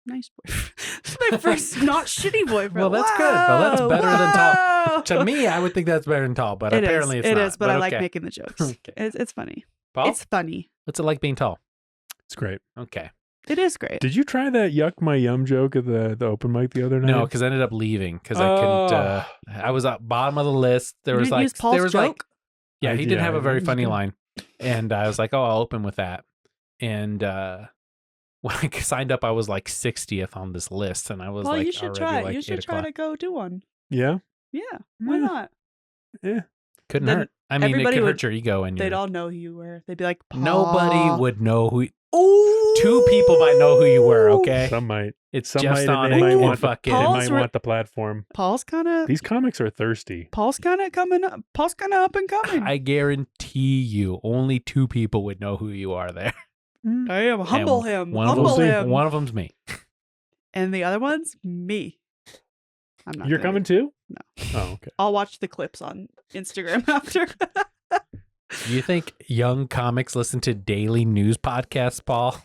nice boyfriend. This is my first not shitty boyfriend. Well, that's good. Well, that's Whoa, better than tall. whoa. To me, I would think that's better than tall, but It is. apparently it's It not. is, but I like okay. making the jokes. Okay. It's funny. Paul, It's funny. what's it like being tall? It's great. Okay. It is great. Did you try that yuck my yum joke at the open mic the other night? No, because I ended up leaving because I couldn't. I was at bottom of the list. There You was didn't use Paul's there was like joke? yeah, he did have a very it was funny good. line, and I was like, oh, I'll open with that. And when I signed up, I was like 60th on this list, and I was Well, like, you should already try. like You 8 should try to o'clock. go do one. Yeah. Yeah. Why Yeah. not? Yeah. Couldn't Then hurt. I mean, it everybody could would- hurt your ego, and They'd your all know who you were. They'd be like, nobody "Paul." would know who. Oh, 2 people might know who you were, okay? Some might. It's Some just might, on and it they might and want fucking. they Paul's might want the platform. Paul's kind of These comics are thirsty. coming up. Paul's kind of up and coming. I guarantee you, only 2 people would know who you are there. Damn, humble him. One Humble of them, him. One of them's me. And the other one's me. I'm not. You're gonna coming too? No. Oh, okay. I'll watch the clips on Instagram after. Do you think young comics listen to daily news podcasts, Paul?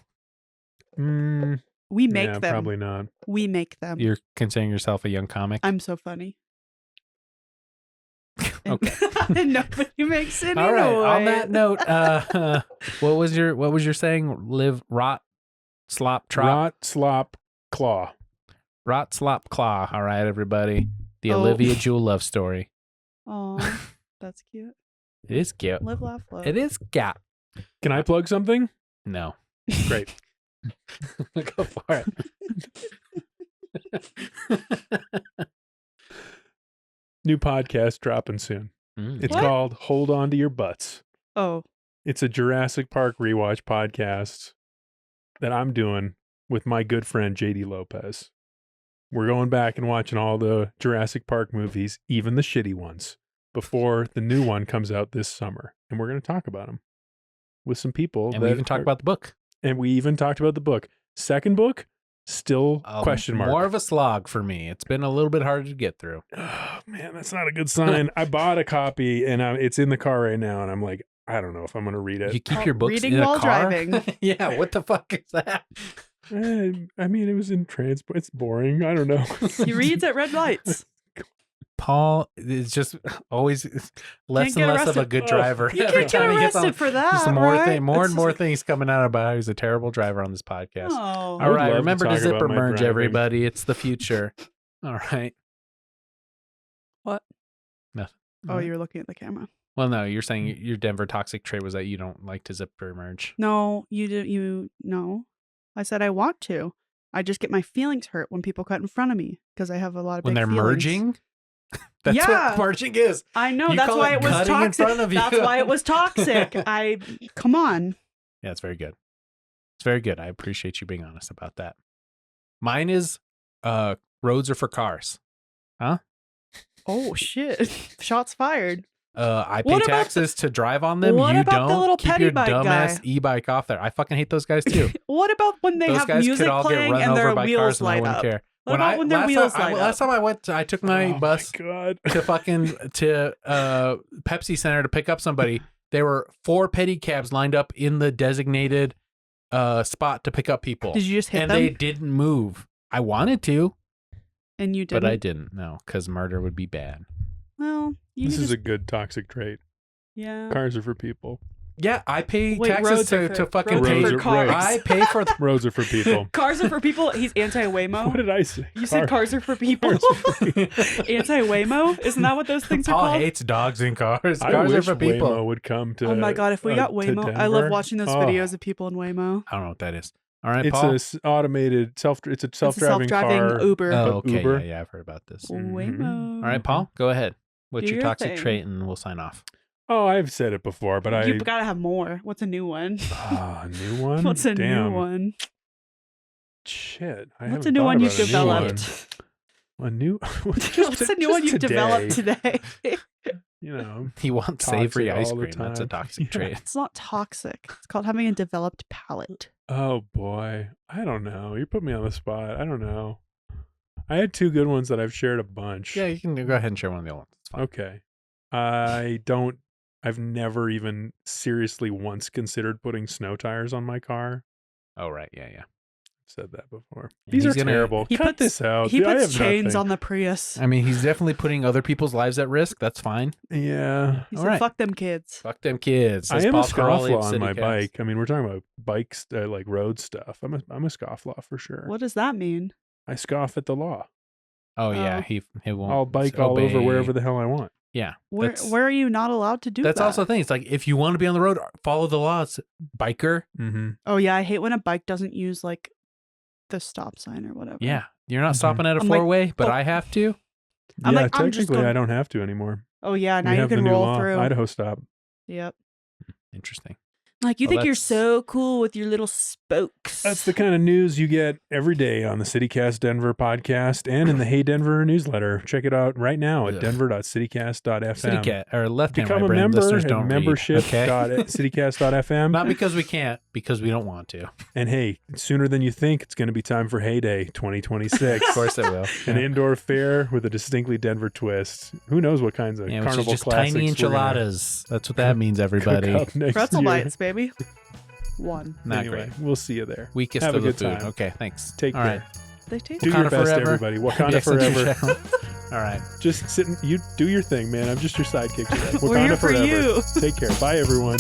We make them. Probably not. We make them. You're considering yourself a young comic? I'm so funny. Okay. And nobody makes any All right. noise. On that note, what was your saying? Live, rot, slop, trot, Rot, slop, claw. rot, slop, claw. All right, everybody. The Oh. Olivia Jewell love story. Aw, that's cute. It is cute. Live, laugh, love. It is cute. Can I plug something? No. Great. Go for it. New podcast dropping soon. It's What? called Hold On to Your Butts. Oh, It's a Jurassic Park rewatch podcast that I'm doing with my good friend JD Lopez. We're going back and watching all the Jurassic Park movies, even the shitty ones, before the new one comes out this summer. And we're going to talk about them with some people. And we even talked about the book. And we even talked about the book. Second book, still question mark. More of a slog for me. It's been a little bit harder to get through. Oh, man, that's not a good sign. I bought a copy and it's in the car right now. And I'm like, I don't know if I'm going to read it. You keep your books reading in a while car? driving. Yeah, what the fuck is that? I mean, it was in transport. It's boring. I don't know. he reads at red lights. Paul is just always less Can't and get less of a arrested. good Oh. driver. You Every can't get time he gets on, arrested for that, just more right? more It's and more just- things coming out about how he's a terrible driver on this podcast. Oh, All I would right, love to remember to talk about zipper my merge, driving. everybody. It's the future. All right. What? Nothing. oh, you're looking at the camera. Well, no, you're saying your Denver toxic trait was that you don't like to zipper merge. No, you did. No. I said I want to. I just get my feelings hurt when people cut in front of me because I have a lot of When big they're feelings. merging? That's Yeah. what merging is. I know. You That's call why it it was cutting in toxic. front of you. That's why it was toxic. Come on. Yeah, it's very good. It's very good. I appreciate you being honest about that. Mine is roads are for cars. Oh shit! Shots fired. I pay What about taxes to drive on them. what You about the don't. little Keep petty your bike dumbass guy? e-bike off there. I fucking hate those guys too. What about when they Those have guys music could all get playing run and over their by wheels cars and I light wouldn't up? care. What about when their wheels light last up? time I took my Oh bus my God. to Pepsi Center to pick up somebody. There were 4 pedicabs lined up in the designated spot to pick up people. Did you just hit and them? they didn't move. I wanted to, And you didn't. but I didn't. No, because murder would be bad. Well, you This just is a good toxic trait. yeah. Cars are for people. Yeah, I pay Wait, taxes roads are to for- fucking roads pay. are for cars. I pay for the Roads are for people. Cars are for people. He's anti-Waymo. What did I say? You said cars are for people. Anti-Waymo? Isn't that what those things are Paul called? hates dogs and cars. I Cars are wish for people. Waymo would come to. Oh my god, if we got to Waymo, I love Denver. watching those Oh, videos of people in Waymo. I don't know what that is. All right, It's Paul. a automated It's a self-driving car. Uber. Oh, but okay. Uber. Yeah, I've heard about this. Waymo. All right, Paul, go ahead. What's Do your your toxic thing. trait, and we'll sign off. Oh, I've said it before, but You gotta have more. What's a new one? a new one. What's a Damn. new one? Shit. I What's haven't a new thought one you've about a new developed? one. A new. What's a new one you've developed today? You know. He wants Toxic savory ice all the cream. That's a time. toxic Yeah. trait. It's not toxic. It's called having a developed palate. Oh boy, I don't know. You put me on the spot. I don't know. I had 2 good ones that I've shared a bunch. Yeah, you can go ahead and share one of the other ones. It's fine. Okay. I've never even seriously once considered putting snow tires on my car. Oh, right. Yeah, yeah. I've said that before. Yeah, These are he's gonna- terrible. He Cut puts- this out. He I puts have chains nothing. on the Prius. I mean, he's definitely putting other people's lives at risk. That's fine. Yeah. He all said, right. "Fuck them kids." Fuck them kids. I says am Paul a Karolyi of scofflaw on my CityCast. bike. I mean, we're talking about bikes, like road stuff. I'm a scofflaw for sure. What does that mean? I scoff at the law. Oh, yeah. Oh. He won't. I'll bike all over obey. wherever the hell I want. Yeah. Where that's- are you not allowed to do That's that? also the thing. It's like, if you want to be on the road, follow the laws, biker. Mm-hmm. Oh yeah, I hate when a bike doesn't use like the stop sign or whatever. Yeah. You're not Mhm. stopping at a I'm like, four-way, but oh. I have to. I'm yeah, like, I'm just technically, gonna- I don't have to anymore. Oh yeah, now we you have can the new roll law, through. Idaho stop. Yep. Interesting. Like, you Well, think you're that's- so cool with your little spokes. That's the kind of news you get every day on the CityCast Denver podcast and in the Hey Denver newsletter. Check it out right now at Ugh. denver.citycast.fm. CityCat or left-hand Become a brain member listeners at don't read, okay? membership.citycast.fm. Not because we can't, because we don't want to. And hey, sooner than you think, it's going to be time for Hey Day 2026. Of course it will. An indoor fair with a distinctly Denver twist. Who knows what kinds of Yeah, which is carnival just classics tiny we're gonna enchiladas. That's what that means, cook everybody. up next Pretzel year. bites, baby. One. Not Anyway, great. we'll see you there. Weakest Have of a the good food. time. Okay, thanks. Take All care. right. They taste Do Wakanda your best, forever. everybody. Happy Wakanda Eccentric forever. Channel. All right. Just sit and you do your thing, man. I'm just your sidekick today. We're Wakanda here for forever. you. Take care. Bye, everyone.